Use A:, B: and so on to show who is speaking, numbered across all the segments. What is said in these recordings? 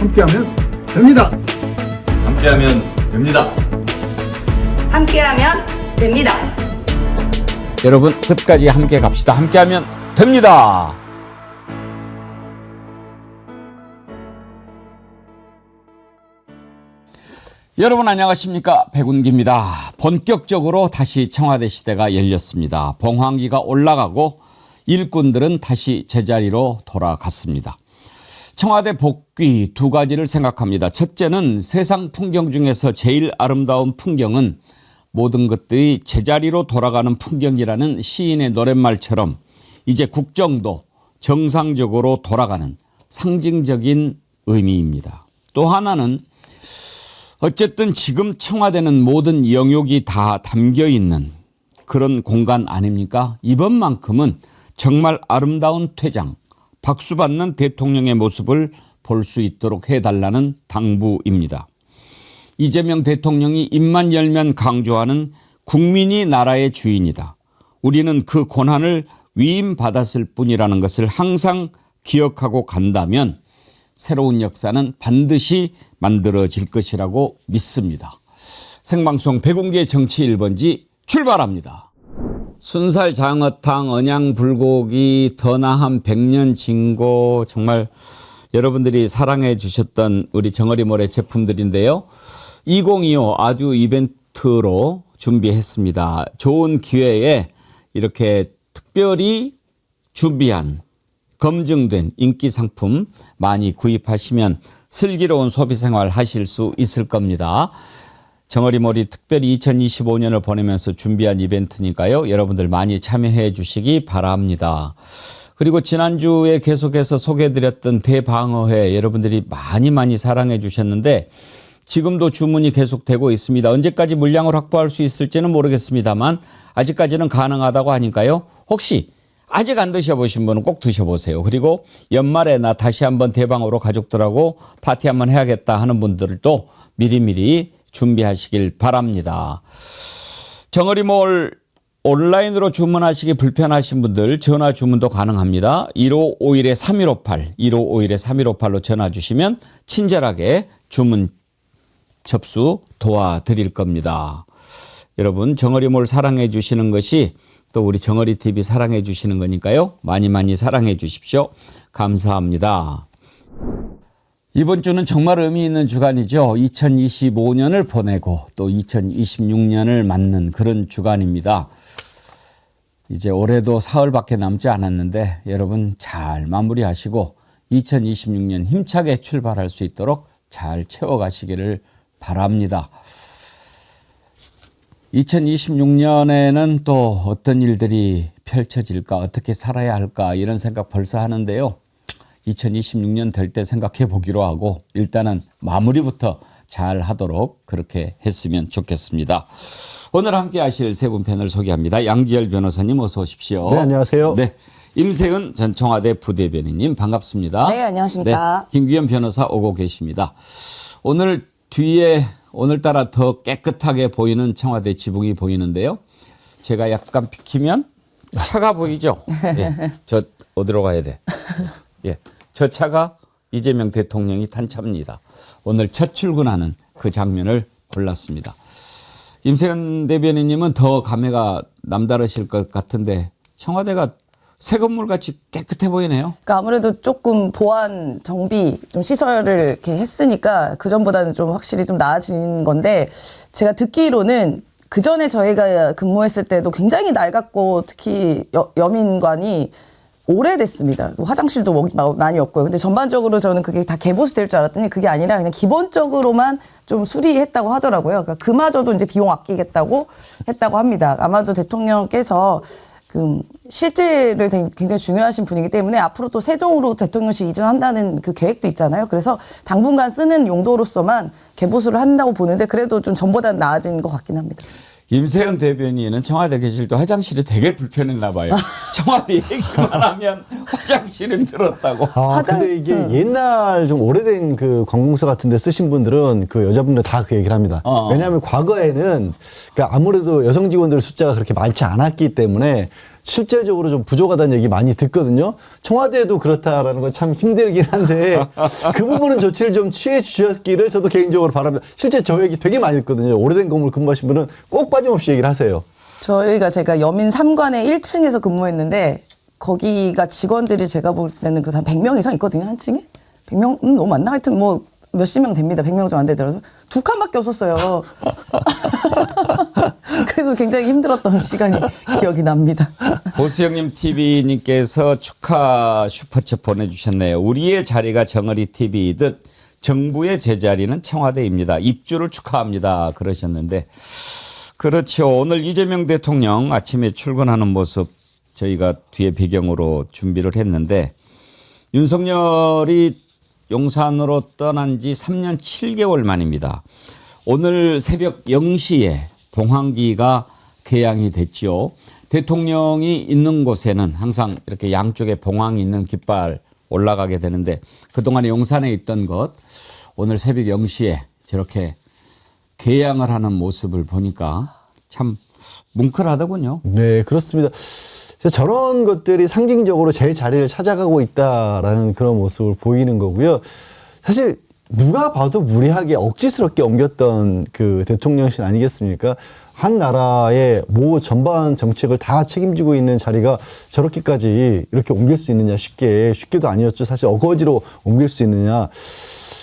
A: 함께하면 됩니다.
B: 함께하면 됩니다.
C: 함께하면 됩니다.
D: 여러분 끝까지 함께 갑시다. 함께하면 됩니다. 여러분 안녕하십니까? 백운기입니다. 본격적으로 다시 청와대 시대가 열렸습니다. 봉황기가 올라가고 일꾼들은 다시 제자리로 돌아갔습니다. 청와대 복귀 두 가지를 생각합니다. 첫째는 세상 풍경 중에서 제일 아름다운 풍경은 모든 것들이 제자리로 돌아가는 풍경이라는 시인의 노랫말처럼 이제 국정도 정상적으로 돌아가는 상징적인 의미입니다. 또 하나는 어쨌든 지금 청와대는 모든 영역이 다 담겨 있는 그런 공간 아닙니까? 이번만큼은 정말 아름다운 퇴장, 박수받는 대통령의 모습을 볼 수 있도록 해달라는 당부입니다. 이재명 대통령이 입만 열면 강조하는 국민이 나라의 주인이다. 우리는 그 권한을 위임받았을 뿐이라는 것을 항상 기억하고 간다면 새로운 역사는 반드시 만들어질 것이라고 믿습니다. 생방송 백운기의 정치 1번지 출발합니다. 순살 장어탕, 언양 불고기, 더 나한 백년 진고 정말 여러분들이 사랑해 주셨던 우리 정어리몰의 제품들인데요. 2025 아주 이벤트로 준비했습니다. 좋은 기회에 이렇게 특별히 준비한 검증된 인기 상품 많이 구입하시면 슬기로운 소비생활 하실 수 있을 겁니다. 정어리몰이 특별히 2025년을 보내면서 준비한 이벤트니까요. 여러분들 많이 참여해 주시기 바랍니다. 그리고 지난주에 계속해서 소개해드렸던 대방어회 여러분들이 많이 사랑해 주셨는데 지금도 주문이 계속되고 있습니다. 언제까지 물량을 확보할 수 있을지는 모르겠습니다만 아직까지는 가능하다고 하니까요. 혹시 아직 안 드셔보신 분은 꼭 드셔보세요. 그리고 연말에 나 다시 한번 대방어로 가족들하고 파티 한번 해야겠다 하는 분들도 미리미리 준비하시길 바랍니다. 정어리몰 온라인으로 주문하시기 불편하신 분들 전화 주문도 가능합니다. 1551-3158, 1551-3158로 전화 주시면 친절하게 주문 접수 도와드릴 겁니다. 여러분 정어리몰 사랑해 주시는 것이 또 우리 정어리TV 사랑해 주시는 거니까요. 많이 사랑해 주십시오. 감사합니다. 이번 주는 정말 의미 있는 주간이죠. 2025년을 보내고 또 2026년을 맞는 그런 주간입니다. 이제 올해도 사흘밖에 남지 않았는데 여러분 잘 마무리하시고 2026년 힘차게 출발할 수 있도록 잘 채워가시기를 바랍니다. 2026년에는 또 어떤 일들이 펼쳐질까, 어떻게 살아야 할까 이런 생각 벌써 하는데요. 2026년 될 때 생각해 보기로 하고 일단은 마무리부터 잘 하도록 그렇게 했으면 좋겠습니다. 오늘 함께 하실 세 분 패널 소개합니다. 양지열 변호사님 어서 오십시오.
A: 네, 안녕하세요.
D: 네, 임세은 전 청와대 부대변인님 반갑습니다.
C: 네, 안녕하십니까.
D: 네, 김규현 변호사 오고 계십니다. 오늘 뒤에 오늘따라 더 깨끗하게 보이는 청와대 지붕이 보이는데요. 제가 약간 비키면 차가 보이죠? 예, 저 어디로 가야 돼? 예, 저 차가 이재명 대통령이 탄 차입니다. 오늘 첫 출근하는 그 장면을 골랐습니다. 임세은 대변인님은 더 감회가 남다르실 것 같은데 청와대가 새 건물 같이 깨끗해 보이네요.
C: 그러니까 아무래도 조금 보안 정비 좀 시설을 이렇게 했으니까 그 전보다는 좀 확실히 좀 나아진 건데 제가 듣기로는 그 전에 저희가 근무했을 때도 굉장히 낡았고 특히 여민관이 오래됐습니다. 화장실도 많이 없고요. 근데 전반적으로 저는 그게 다 개보수될 줄 알았더니 그게 아니라 그냥 기본적으로만 좀 수리했다고 하더라고요. 그러니까 그마저도 이제 비용 아끼겠다고 했다고 합니다. 아마도 대통령께서 그 실질을 굉장히 중요하신 분이기 때문에 앞으로 또 세종으로 대통령실 이전한다는 그 계획도 있잖아요. 그래서 당분간 쓰는 용도로서만 개보수를 한다고 보는데 그래도 좀 전보다는 나아진 것 같긴 합니다.
D: 임세은 대변인은 청와대 계실 때 화장실이 되게 불편했나 봐요. 청와대 얘기만 하면 화장실을 들었다고.
A: 근데 이게 옛날 좀 오래된 그 관공서 같은 데 쓰신 분들은 그 여자분들 다 그 얘기를 합니다. 왜냐하면 과거에는 그러니까 아무래도 여성 직원들 숫자가 그렇게 많지 않았기 때문에 실질적으로 좀 부족하다는 얘기 많이 듣거든요. 청와대도 그렇다라는 건 참 힘들긴 한데 그 부분은 조치를 좀 취해 주셨기를 저도 개인적으로 바랍니다. 실제 저 얘기 되게 많이 듣거든요. 오래된 건물 근무하신 분은 꼭 빠짐없이 얘기를 하세요.
C: 제가 여민 3관의 1층에서 근무했는데 거기가 직원들이 제가 볼 때는 한 100명 이상 있거든요, 한 층에. 100명? 너무 많나? 하여튼 뭐 몇십 명 됩니다. 100명 좀 안 되더라도. 2칸밖에 없었어요. 그래서 굉장히 힘들었던 시간이 기억이 납니다.
D: 보수형님 TV님께서 축하 슈퍼챗 보내주셨네요. 우리의 자리가 정어리 TV이듯 정부의 제자리는 청와대입니다. 입주를 축하합니다. 그러셨는데 그렇죠. 오늘 이재명 대통령 아침에 출근하는 모습 저희가 뒤에 배경으로 준비를 했는데 윤석열이 용산으로 떠난 지 3년 7개월 만입니다. 오늘 새벽 0시에 봉황기가 개양이 됐죠. 대통령이 있는 곳에는 항상 이렇게 양쪽에 봉황이 있는 깃발 올라가게 되는데 그동안에 용산에 있던 것 오늘 새벽 0시에 저렇게 개양을 하는 모습을 보니까 참 뭉클하더군요.
A: 네, 그렇습니다. 저런 것들이 상징적으로 제 자리를 찾아가고 있다라는 그런 모습을 보이는 거고요. 사실 누가 봐도 무리하게 억지스럽게 옮겼던 그 대통령실 아니겠습니까? 한 나라의 모 전반 정책을 다 책임지고 있는 자리가 저렇게까지 이렇게 옮길 수 있느냐, 쉽게도 아니었죠. 사실 어거지로 옮길 수 있느냐.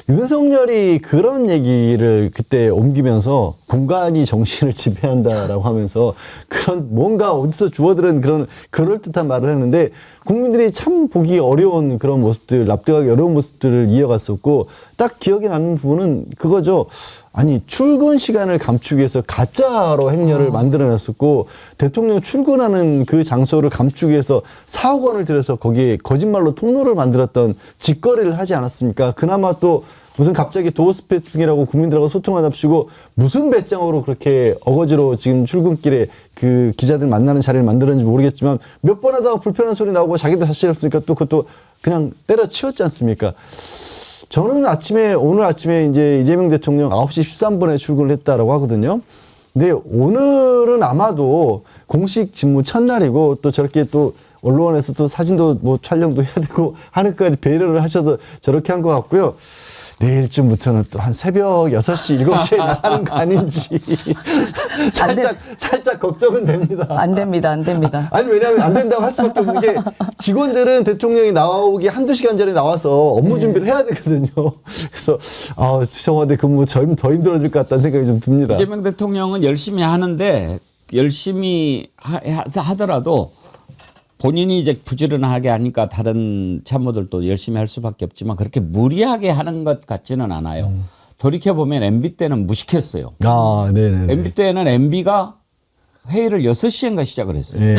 A: 윤석열이 그런 얘기를 그때 옮기면서 공간이 정신을 지배한다라고 하면서 그런 뭔가 어디서 주워들은 그런 그럴듯한 말을 했는데 국민들이 참 보기 어려운 그런 모습들, 납득하기 어려운 모습들을 이어갔었고 딱 기억에 남는 부분은 그거죠. 아니 출근 시간을 감추기 위해서 가짜로 행렬을 만들어냈었고 대통령 출근하는 그 장소를 감추기 위해서 4억 원을 들여서 거기에 거짓말로 통로를 만들었던 짓거리를 하지 않았습니까? 그나마 또 무슨 갑자기 도어스태핑이라고 국민들하고 소통하답시고 무슨 배짱으로 그렇게 어거지로 지금 출근길에 그 기자들 만나는 자리를 만들었는지 모르겠지만 몇 번 하다가 불편한 소리 나오고 자기도 사실 없으니까 또 그것도 그냥 때려치웠지 않습니까? 저는 오늘 아침에 이제 이재명 대통령 9시 13분에 출근을 했다라고 하거든요. 근데 오늘은 아마도 공식 직무 첫날이고 또 저렇게 또 언론에서 또 사진도 뭐 촬영도 해야 되고 하는 것까지 배려를 하셔서 저렇게 한 것 같고요. 내일쯤부터는 또 한 새벽 6시, 7시에 나가는 거 아닌지 살짝 걱정은 됩니다.
C: 안 됩니다.
A: 아니 왜냐하면 안 된다고 할 수밖에 없는 게 직원들은 대통령이 나오기 한두 시간 전에 나와서 업무 준비를 해야 되거든요. 그래서 청와대 근무 더 힘들어질 것 같다는 생각이 좀 듭니다.
D: 이재명 대통령은 열심히 하는데 열심히 하더라도 본인이 이제 부지런하게 하니까 다른 참모들도 열심히 할 수밖에 없지만 그렇게 무리하게 하는 것 같지는 않아요. 돌이켜보면 MB 때는 무식했어요.
A: 네네.
D: MB 때는 MB가 회의를 6시인가 시작을 했어요.
A: 네.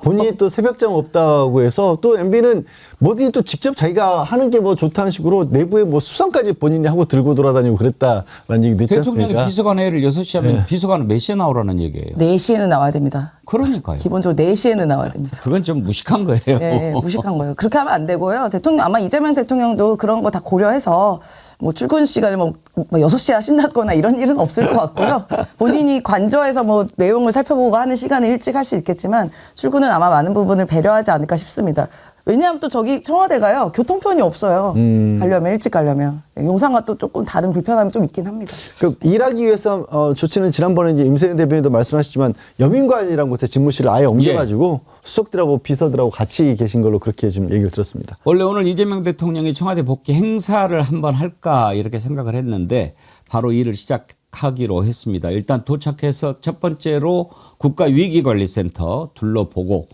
A: 본인이 또 새벽장 없다고 해서 또 MB는 뭐든지 또 직접 자기가 하는 게 뭐 좋다는 식으로 내부에 뭐 수상까지 본인이 하고 들고 돌아다니고 그랬다라는 얘기도 있지 않습니까?
D: 대통령이 비서관 회의를 6시 하면 비서관은 몇 시에 나오라는 얘기예요?
C: 4시에는 나와야 됩니다.
D: 그러니까요.
C: 기본적으로 4시에는 나와야 됩니다.
D: 그건 좀 무식한 거예요.
C: 네, 무식한 거예요. 그렇게 하면 안 되고요. 아마 이재명 대통령도 그런 거 다 고려해서 뭐 출근 시간을 뭐 6시에 하신다거나 이런 일은 없을 것 같고요. 본인이 관저에서 뭐 내용을 살펴보고 하는 시간을 일찍 할 수 있겠지만 출근은 아마 많은 부분을 배려하지 않을까 싶습니다. 왜냐하면 또 저기 청와대가요. 교통편이 없어요. 일찍 가려면. 용산과 또 조금 다른 불편함이 좀 있긴 합니다.
A: 일하기 위해서 조치는 지난번에 이제 임세현 대변인도 말씀하셨지만 여민관이라는 곳에 집무실을 아예 옮겨가지고 수석들하고 비서들하고 같이 계신 걸로 그렇게 좀 얘기를 들었습니다.
D: 원래 오늘 이재명 대통령이 청와대 복귀 행사를 한번 할까 이렇게 생각을 했는데 바로 일을 시작하기로 했습니다. 일단 도착해서 첫 번째로 국가위기관리센터 둘러보고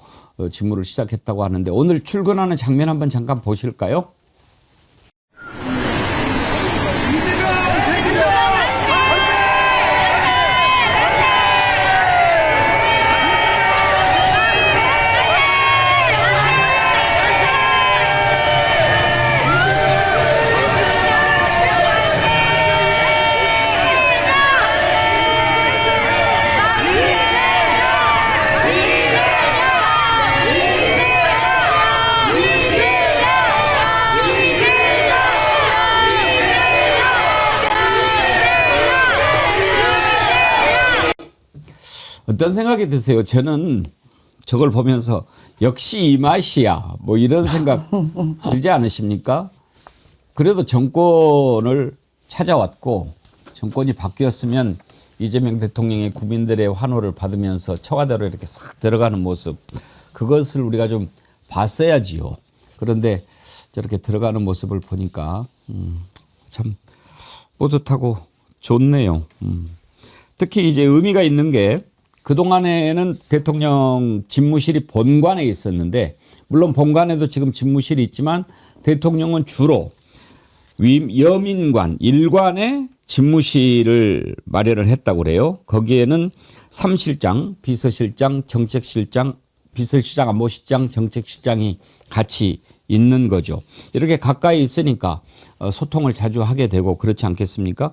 D: 직무를 시작했다고 하는데 오늘 출근하는 장면 한번 잠깐 보실까요? 어떤 생각이 드세요? 저는 저걸 보면서 역시 이 맛이야 뭐 이런 생각 들지 않으십니까? 그래도 정권을 찾아왔고 정권이 바뀌었으면 이재명 대통령의 국민들의 환호를 받으면서 청와대로 이렇게 싹 들어가는 모습 그것을 우리가 좀 봤어야지요. 그런데 저렇게 들어가는 모습을 보니까 참 뿌듯하고 좋네요. 특히 이제 의미가 있는 게 그동안에는 대통령 집무실이 본관에 있었는데 물론 본관에도 지금 집무실이 있지만 대통령은 주로 여민관, 일관에 집무실을 마련을 했다고 그래요. 거기에는 3실장, 비서실장, 정책실장, 비서실장, 안보실장, 정책실장이 같이 있는 거죠. 이렇게 가까이 있으니까 소통을 자주 하게 되고 그렇지 않겠습니까?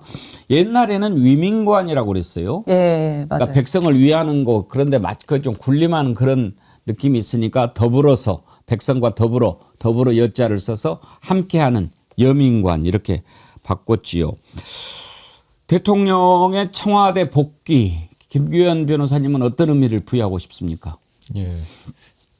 D: 옛날에는 위민관이라고 그랬어요.
C: 예, 맞아요.
D: 그러니까 백성을 위하는 곳 그런데 마치 좀 군림하는 그런 느낌이 있으니까 더불어서 백성과 더불어 여자를 써서 함께하는 여민관 이렇게 바꿨지요. 대통령의 청와대 복귀 김규현 변호사님은 어떤 의미를 부여하고 싶습니까?
E: 예.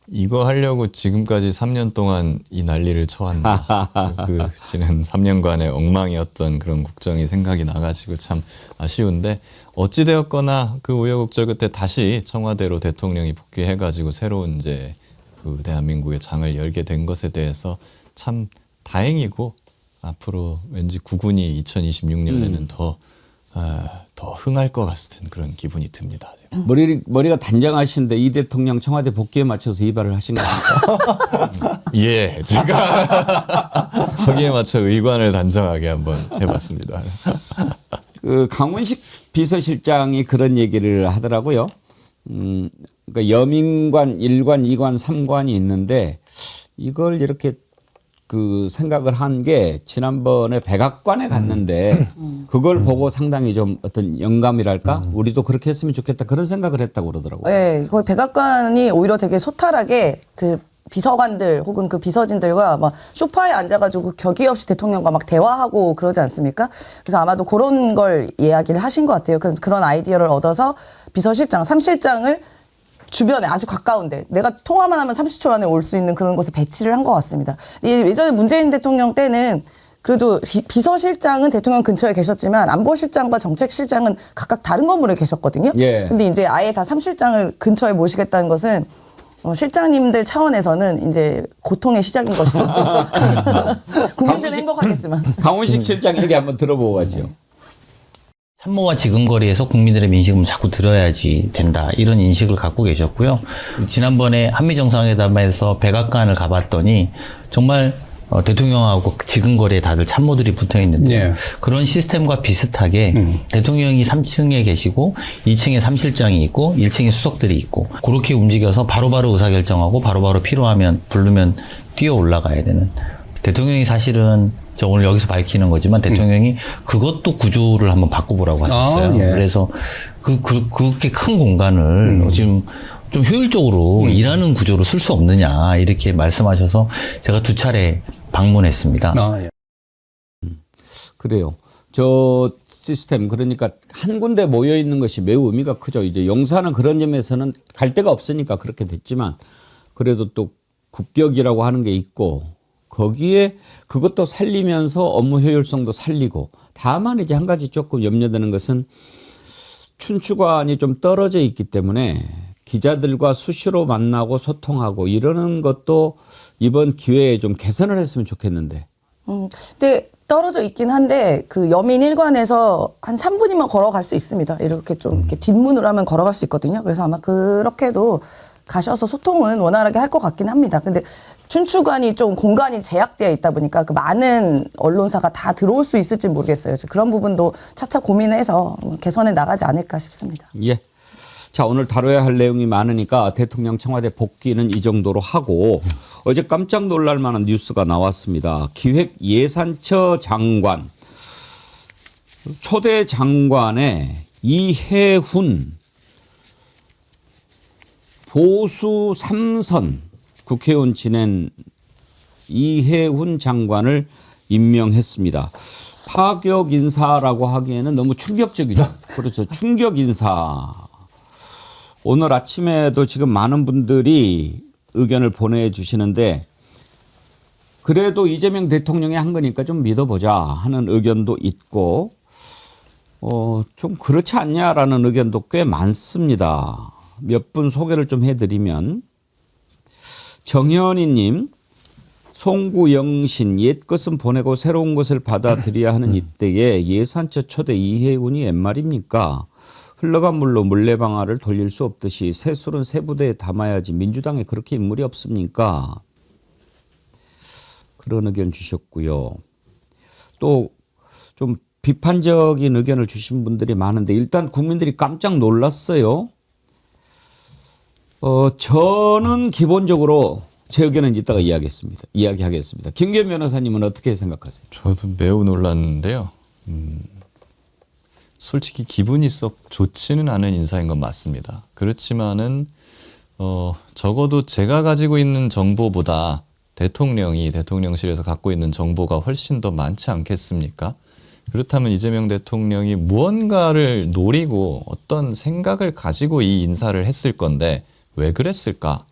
E: 이거 하려고 지금까지 3년 동안 이 난리를 쳐왔나. 그 지난 3년간의 엉망이었던 그런 국정이 생각이 나가지고 참 아쉬운데 어찌되었거나 그 우여곡절 끝에 다시 청와대로 대통령이 복귀해가지고 새로운 이제 그 대한민국의 장을 열게 된 것에 대해서 참 다행이고 앞으로 왠지 국군이 2026년에는 더 흥할 것 같은 그런 기분이 듭니다.
D: 머리가 단정하신데 이 대통령 청와대 복귀에 맞춰서 이발을 하신 겁니까?
E: 예, 제가 거기에 맞춰 의관을 단정하게 한번 해봤습니다.
D: 그 강훈식 비서실장이 그런 얘기를 하더라고요. 그러니까 여민관, 1관, 2관, 3관이 있는데 이걸 이렇게 그 생각을 한 게 지난번에 백악관에 갔는데 그걸 보고 상당히 좀 어떤 영감이랄까 우리도 그렇게 했으면 좋겠다 그런 생각을 했다고 그러더라고요.
C: 네, 거기 백악관이 오히려 되게 소탈하게 그 비서관들 혹은 그 비서진들과 막 소파에 앉아가지고 격의 없이 대통령과 막 대화하고 그러지 않습니까? 그래서 아마도 그런 걸 이야기를 하신 것 같아요. 그런 아이디어를 얻어서 비서실장, 3실장을 주변에 아주 가까운데 내가 통화만 하면 30초 안에 올 수 있는 그런 곳에 배치를 한 것 같습니다. 예전에 문재인 대통령 때는 그래도 비서실장은 대통령 근처에 계셨지만 안보실장과 정책실장은 각각 다른 건물에 계셨거든요.
D: 예.
C: 근데 이제 아예 다 3실장을 근처에 모시겠다는 것은 실장님들 차원에서는 이제 고통의 시작인 것이죠. 국민들은 행복하겠지만.
D: 강훈식 실장 얘기 한번 들어보고 가죠.
F: 참모와 지근거리에서 국민들의 민심을 자꾸 들어야지 된다 이런 인식을 갖고 계셨고요. 지난번에 한미정상회담에서 백악관을 가봤더니 정말 대통령하고 지근거리에 다들 참모들이 붙어 있는데 그런 시스템과 비슷하게 대통령이 3층에 계시고 2층에 3실장이 있고 1층에 수석들이 있고 그렇게 움직여서 바로바로 의사결정하고 바로바로 필요하면 부르면 뛰어 올라가야 되는 대통령이 사실은 저 오늘 여기서 밝히는 거지만 대통령이 그것도 구조를 한번 바꿔보라고 하셨어요. 그래서 그렇게 큰 공간을 지금 좀 효율적으로 일하는 구조로 쓸 수 없느냐 이렇게 말씀하셔서 제가 2차례 방문했습니다.
D: 그래요. 저 시스템 그러니까 한 군데 모여 있는 것이 매우 의미가 크죠. 이제 용산은 그런 점에서는 갈 데가 없으니까 그렇게 됐지만 그래도 또 국격이라고 하는 게 있고 거기에 그것도 살리면서 업무 효율성도 살리고 다만 이제 한 가지 조금 염려되는 것은 춘추관이 좀 떨어져 있기 때문에 기자들과 수시로 만나고 소통하고 이러는 것도 이번 기회에 좀 개선을 했으면 좋겠는데.
C: 근데 떨어져 있긴 한데 그 여민 1관에서 한 3분이면 걸어갈 수 있습니다. 이렇게 좀 이렇게 뒷문으로 하면 걸어갈 수 있거든요. 그래서 아마 그렇게도 가셔서 소통은 원활하게 할 것 같긴 합니다. 근데 춘추관이 좀 공간이 제약되어 있다 보니까 그 많은 언론사가 다 들어올 수 있을지 모르겠어요. 그런 부분도 차차 고민해서 개선해 나가지 않을까 싶습니다.
D: 예. 자, 오늘 다뤄야 할 내용이 많으니까 대통령 청와대 복귀는 이 정도로 하고 어제 깜짝 놀랄 만한 뉴스가 나왔습니다. 기획예산처 장관, 초대 장관의 이해훈 보수 3선 국회의원 지낸 이해훈 장관을 임명했습니다. 파격 인사라고 하기에는 너무 충격적이죠. 그렇죠. 충격 인사. 오늘 아침에도 지금 많은 분들이 의견을 보내주시는데 그래도 이재명 대통령이 한 거니까 좀 믿어보자 하는 의견도 있고 좀 그렇지 않냐라는 의견도 꽤 많습니다. 몇 분 소개를 좀 해드리면 정현희님, 송구영신 옛 것은 보내고 새로운 것을 받아들여야 하는 이때에 예산처 초대 이해운이 웬 말입니까? 흘러간 물로 물레방아를 돌릴 수 없듯이 새 술은 새 부대에 담아야지 민주당에 그렇게 인물이 없습니까? 그런 의견 주셨고요. 또 좀 비판적인 의견을 주신 분들이 많은데 일단 국민들이 깜짝 놀랐어요. 저는 기본적으로 제 의견은 이따가 이야기하겠습니다. 김기현 변호사님은 어떻게 생각하세요?
E: 저도 매우 놀랐는데요. 솔직히 기분이 썩 좋지는 않은 인사인 건 맞습니다. 그렇지만은 적어도 제가 가지고 있는 정보보다 대통령이 대통령실에서 갖고 있는 정보가 훨씬 더 많지 않겠습니까? 그렇다면 이재명 대통령이 무언가를 노리고 어떤 생각을 가지고 이 인사를 했을 건데 왜 그랬을까?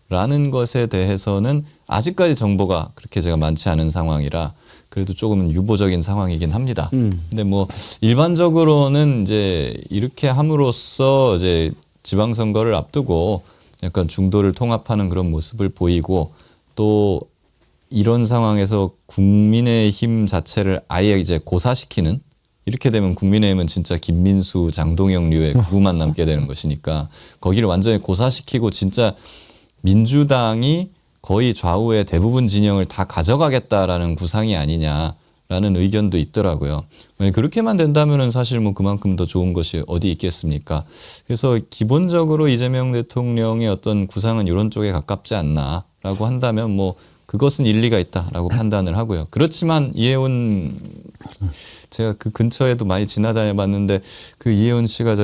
E: 라는 것에 대해서는 아직까지 정보가 그렇게 제가 많지 않은 상황이라 그래도 조금은 유보적인 상황이긴 합니다. 근데 뭐 일반적으로는 이제 이렇게 함으로써 이제 지방선거를 앞두고 약간 중도를 통합하는 그런 모습을 보이고 또 이런 상황에서 국민의힘 자체를 아예 이제 고사시키는 이렇게 되면 국민의힘은 진짜 김민수, 장동영류의 극우만 남게 되는 것이니까 거기를 완전히 고사시키고 진짜 민주당이 거의 좌우의 대부분 진영을 다 가져가겠다라는 구상이 아니냐라는 의견도 있더라고요. 그렇게만 된다면은 사실 뭐 그만큼 더 좋은 것이 어디 있겠습니까? 그래서 기본적으로 이재명 대통령의 어떤 구상은 이런 쪽에 가깝지 않나라고 한다면 뭐 그것은 일리가 있다라고 판단을 하고요. 그렇지만 이혜원 제가 그 근처에도 많이 지나다녀 봤는데 그 이혜원 씨가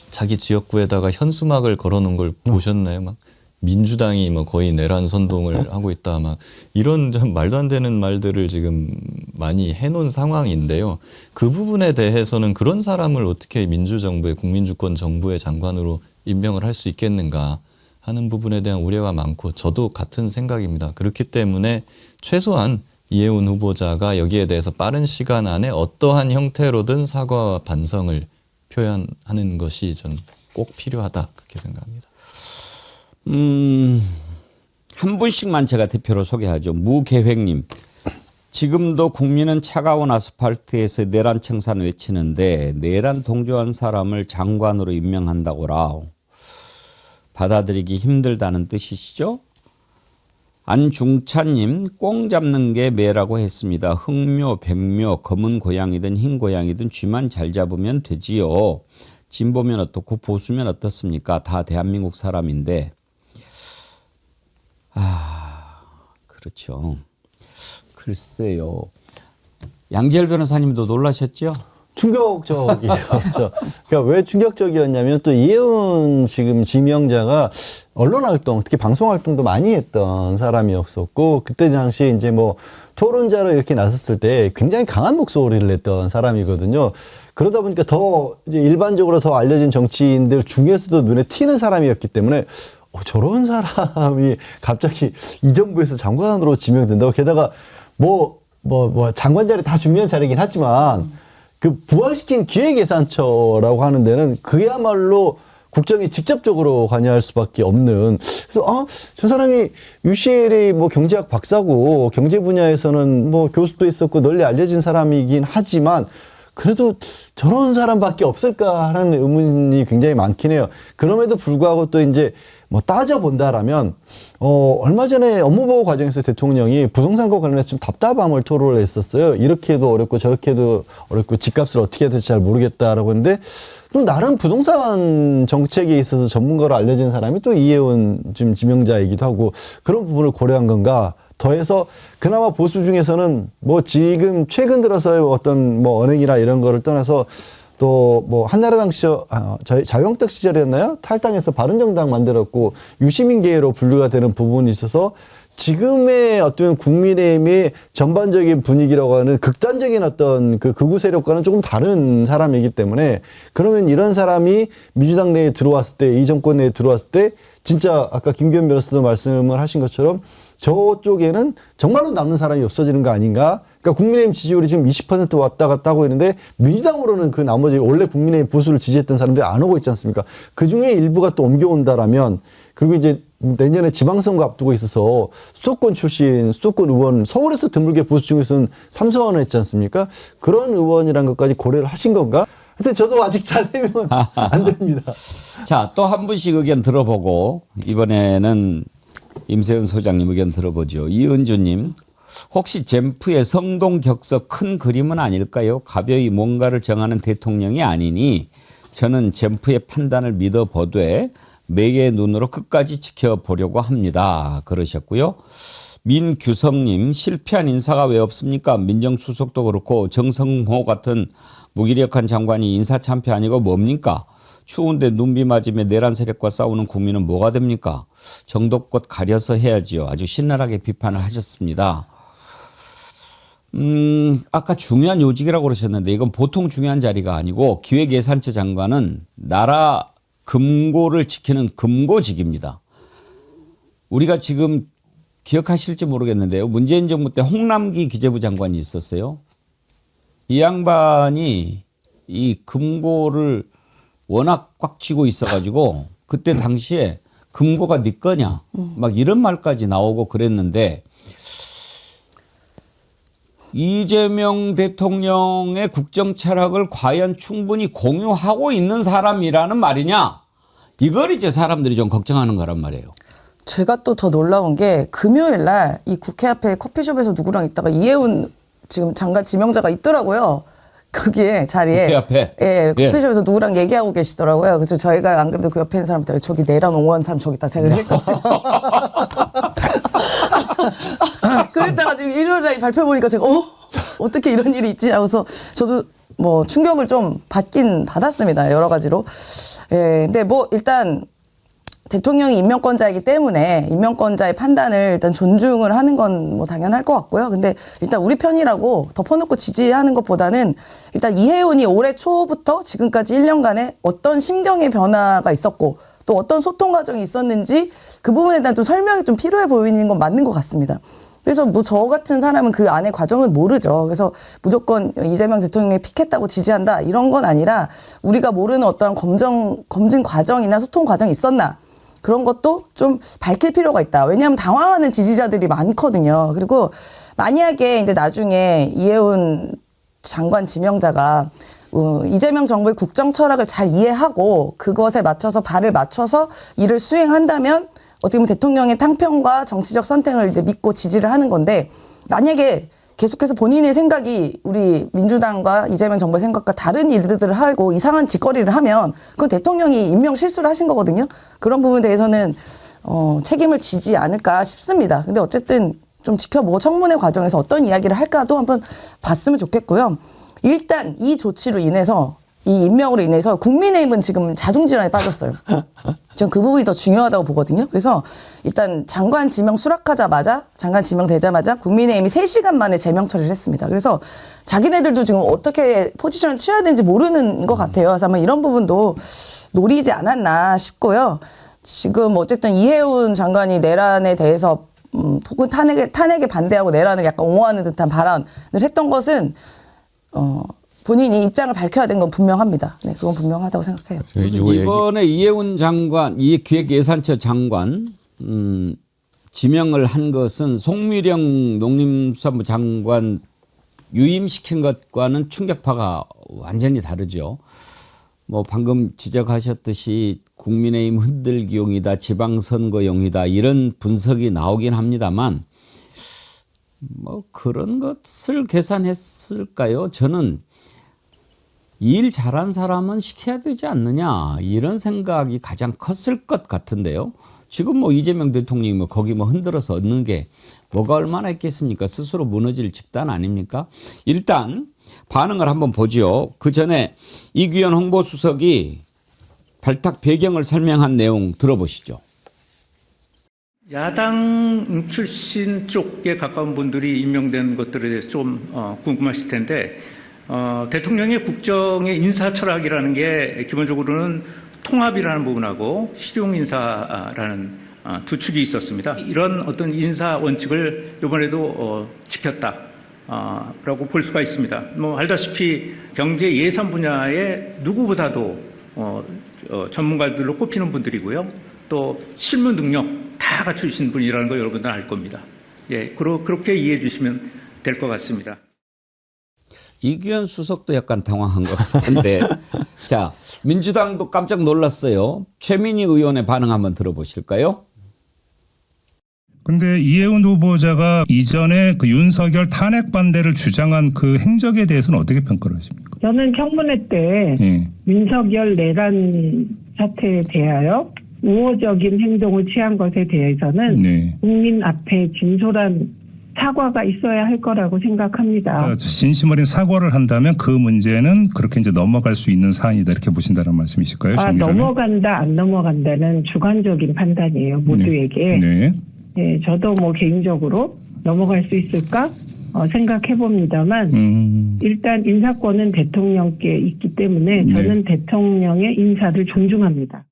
E: 자기 지역구에다가 현수막을 걸어놓은 걸 보셨나요? 막 민주당이 뭐 거의 내란 선동을 하고 있다 막 이런 좀 말도 안 되는 말들을 지금 많이 해놓은 상황인데요. 그 부분에 대해서는 그런 사람을 어떻게 민주정부의 국민주권 정부의 장관으로 임명을 할 수 있겠는가 하는 부분에 대한 우려가 많고 저도 같은 생각입니다. 그렇기 때문에 최소한 이혜원 후보자가 여기에 대해서 빠른 시간 안에 어떠한 형태로든 사과와 반성을 표현하는 것이 전 꼭 필요하다 그렇게 생각합니다.
D: 한 분씩만 제가 대표로 소개하죠. 무계획님. 지금도 국민은 차가운 아스팔트에서 내란 청산 외치는데 내란 동조한 사람을 장관으로 임명한다고라. 받아들이기 힘들다는 뜻이시죠? 안중찬님, 꽁 잡는 게 매라고 했습니다. 흑묘, 백묘, 검은 고양이든 흰 고양이든 쥐만 잘 잡으면 되지요. 진보면 어떻고 보수면 어떻습니까? 다 대한민국 사람인데. 그렇죠. 글쎄요. 양지열 변호사님도 놀라셨죠?
A: 충격적이었죠. 그러니까 왜 충격적이었냐면 또 이혜원 지금 지명자가 언론 활동, 특히 방송 활동도 많이 했던 사람이었었고 그때 당시 이제 뭐 토론자로 이렇게 나섰을 때 굉장히 강한 목소리를 냈던 사람이거든요. 그러다 보니까 더 이제 일반적으로 더 알려진 정치인들 중에서도 눈에 튀는 사람이었기 때문에 저런 사람이 갑자기 이 정부에서 장관으로 지명된다고 게다가 뭐 장관 자리 다 준비한 자리긴 하지만 그 부활시킨 기획예산처라고 하는 데는 그야말로 국정에 직접적으로 관여할 수밖에 없는. 그래서 저 사람이 UCLA 뭐 경제학 박사고 경제 분야에서는 뭐 교수도 있었고 널리 알려진 사람이긴 하지만 그래도 저런 사람밖에 없을까라는 의문이 굉장히 많긴 해요. 그럼에도 불구하고 또 이제 뭐 따져본다라면 얼마 전에 업무보고 과정에서 대통령이 부동산과 관련해서 좀 답답함을 토로를 했었어요. 이렇게도 어렵고 저렇게도 어렵고 집값을 어떻게 해야 될지 잘 모르겠다라고 했는데 또 나름 부동산 정책에 있어서 전문가로 알려진 사람이 또 이혜원 지금 지명자이기도 하고 그런 부분을 고려한 건가. 더해서 그나마 보수 중에서는 뭐 지금 최근 들어서의 어떤 뭐 언행이나 이런 거를 떠나서 또 뭐 한나라당 시절, 자유한국당 시절이었나요? 탈당해서 바른정당 만들었고 유시민계로 분류가 되는 부분이 있어서 지금의 어떤 국민의힘의 전반적인 분위기라고 하는 극단적인 어떤 그 극우 세력과는 조금 다른 사람이기 때문에 그러면 이런 사람이 민주당 내에 들어왔을 때, 이 정권 내에 들어왔을 때 진짜 아까 김기현 변호사도 말씀을 하신 것처럼 저쪽에는 정말로 남는 사람이 없어지는 거 아닌가? 그러니까 국민의힘 지지율이 지금 20% 왔다 갔다 하고 있는데 민주당으로는 그 나머지 원래 국민의힘 보수를 지지했던 사람들이 안 오고 있지 않습니까? 그 중에 일부가 또 옮겨온다라면 그리고 이제 내년에 지방선거 앞두고 있어서 수도권 출신, 수도권 의원, 서울에서 드물게 보수 중에서는 3선을 했지 않습니까? 그런 의원이란 것까지 고려를 하신 건가? 하여튼 저도 아직 잘되면 안 됩니다.
D: 자, 또 한 분씩 의견 들어보고 이번에는 임세은 소장님 의견 들어보죠. 이은주님, 혹시 젠프의 성동격서 큰 그림은 아닐까요? 가벼이 뭔가를 정하는 대통령이 아니니 저는 젠프의 판단을 믿어보되 매의 눈으로 끝까지 지켜보려고 합니다. 그러셨고요. 민규성님, 실패한 인사가 왜 없습니까? 민정수석도 그렇고 정성호 같은 무기력한 장관이 인사참패 아니고 뭡니까? 추운데 눈비 맞으며 내란 세력과 싸우는 국민은 뭐가 됩니까? 정도껏 가려서 해야지요. 아주 신랄하게 비판을 하셨습니다. 아까 중요한 요직이라고 그러셨는데 이건 보통 중요한 자리가 아니고 기획예산처 장관은 나라 금고를 지키는 금고직입니다. 우리가 지금 기억하실지 모르겠는데요. 문재인 정부 때 홍남기 기재부 장관이 있었어요. 이 양반이 이 금고를 워낙 꽉 쥐고 있어가지고 그때 당시에 금고가 네 거냐 막 이런 말까지 나오고 그랬는데 이재명 대통령의 국정 철학을 과연 충분히 공유하고 있는 사람이라는 말이냐? 이걸 이제 사람들이 좀 걱정하는 거란 말이에요.
C: 제가 또 더 놀라운 게 금요일 날 이 국회 앞에 커피숍에서 누구랑 있다가 이해운 지금 장관 지명자가 있더라고요. 거기에 자리에
D: 국회 앞에?
C: 예, 커피숍에서 누구랑 얘기하고 계시더라고요. 그래서 저희가 안 그래도 그 옆에 있는 사람한테 저기 내란 옹호한 사람 저기 있다 제가 그랬거든요. 그랬다가 지금 일요일 날 발표 보니까 제가 어떻게 이런 일이 있지 하고서 저도 뭐 충격을 좀 받긴 받았습니다. 여러 가지로. 예, 근데 뭐 일단 대통령이 임명권자이기 때문에 임명권자의 판단을 일단 존중을 하는 건 뭐 당연할 것 같고요. 근데 일단 우리 편이라고 덮어놓고 지지하는 것보다는 일단 이해운이 올해 초부터 지금까지 1년간에 어떤 심경의 변화가 있었고 또 어떤 소통 과정이 있었는지 그 부분에 대한 좀 설명이 좀 필요해 보이는 건 맞는 것 같습니다. 그래서 뭐 저 같은 사람은 그 안의 과정을 모르죠. 그래서 무조건 이재명 대통령이 픽했다고 지지한다 이런 건 아니라 우리가 모르는 어떠한 검증 과정이나 소통 과정이 있었나 그런 것도 좀 밝힐 필요가 있다. 왜냐하면 당황하는 지지자들이 많거든요. 그리고 만약에 이제 나중에 이해운 장관 지명자가 이재명 정부의 국정 철학을 잘 이해하고 그것에 맞춰서 발을 맞춰서 일을 수행한다면 어떻게 보면 대통령의 탕평과 정치적 선택을 이제 믿고 지지를 하는 건데 만약에 계속해서 본인의 생각이 우리 민주당과 이재명 정부의 생각과 다른 일들을 하고 이상한 짓거리를 하면 그건 대통령이 임명 실수를 하신 거거든요. 그런 부분에 대해서는 책임을 지지 않을까 싶습니다. 근데 어쨌든 좀 지켜보고 청문회 과정에서 어떤 이야기를 할까도 한번 봤으면 좋겠고요. 일단 이 조치로 인해서 이 임명으로 인해서 국민의힘은 지금 자중질환에 빠졌어요. 전 그 부분이 더 중요하다고 보거든요. 그래서 일단 장관 지명 수락하자마자 장관 지명되자마자 국민의힘이 3시간 만에 제명 처리를 했습니다. 그래서 자기네들도 지금 어떻게 포지션을 취해야 되는지 모르는 것 같아요. 그래서 아마 이런 부분도 노리지 않았나 싶고요. 지금 어쨌든 이해운 장관이 내란에 대해서 혹은 탄핵에 반대하고 내란을 약간 옹호하는 듯한 발언을 했던 것은 본인이 입장을 밝혀야 된 건 분명합니다. 네, 그건 분명하다고 생각해요.
D: 이번에 이해운 장관, 이 기획예산처 장관 지명을 한 것은 송미령 농림수산부 장관 유임시킨 것과는 충격파가 완전히 다르죠. 뭐 방금 지적하셨듯이 국민의힘 흔들기용이다, 지방선거용이다 이런 분석이 나오긴 합니다만 뭐 그런 것을 계산했을까요? 저는 일 잘한 사람은 시켜야 되지 않느냐 이런 생각이 가장 컸을 것 같은데요. 지금 뭐 이재명 대통령이 뭐 거기 뭐 흔들어서 얻는 게 뭐가 얼마나 있겠습니까? 스스로 무너질 집단 아닙니까? 일단 반응을 한번 보죠. 그 전에 이규현 홍보수석이 발탁 배경을 설명한 내용 들어보시죠.
G: 야당 출신 쪽에 가까운 분들이 임명된 것들에 대해서 좀 궁금하실 텐데 대통령의 국정의 인사 철학이라는 게 기본적으로는 통합이라는 부분하고 실용인사라는 두 축이 있었습니다. 이런 어떤 인사 원칙을 이번에도 지켰다. 라고 볼 수가 있습니다. 뭐 알다시피 경제 예산 분야에 누구보다도 전문가들로 꼽히는 분들이고요. 또 실무 능력 다 갖추신 분이라는 거 여러분들 알 겁니다. 예, 그렇게 이해해 주시면 될 것 같습니다.
D: 이규현 수석도 약간 당황한 것 같은데. 자, 민주당도 깜짝 놀랐어요. 최민희 의원의 반응 한번 들어보실까요?
H: 근데 이해운 후보자가 이전에 그 윤석열 탄핵 반대를 주장한 그 행적에 대해서는 어떻게 평가를 하십니까?
I: 저는 청문회 때
H: 예.
I: 윤석열 내란 사태에 대하여 우호적인 행동을 취한 것에 대해서는
H: 네.
I: 국민 앞에 진솔한 사과가 있어야 할 거라고 생각합니다.
H: 그러니까 진심 어린 사과를 한다면 그 문제는 그렇게 이제 넘어갈 수 있는 사안이다 이렇게 보신다는 말씀이실까요? 정리하면?
I: 넘어간다 안 넘어간다는 주관적인 판단이에요. 모두에게.
H: 네.
I: 네, 저도 뭐 개인적으로 넘어갈 수 있을까 생각해 봅니다만 일단 인사권은 대통령께 있기 때문에 저는 대통령의 인사를 존중합니다.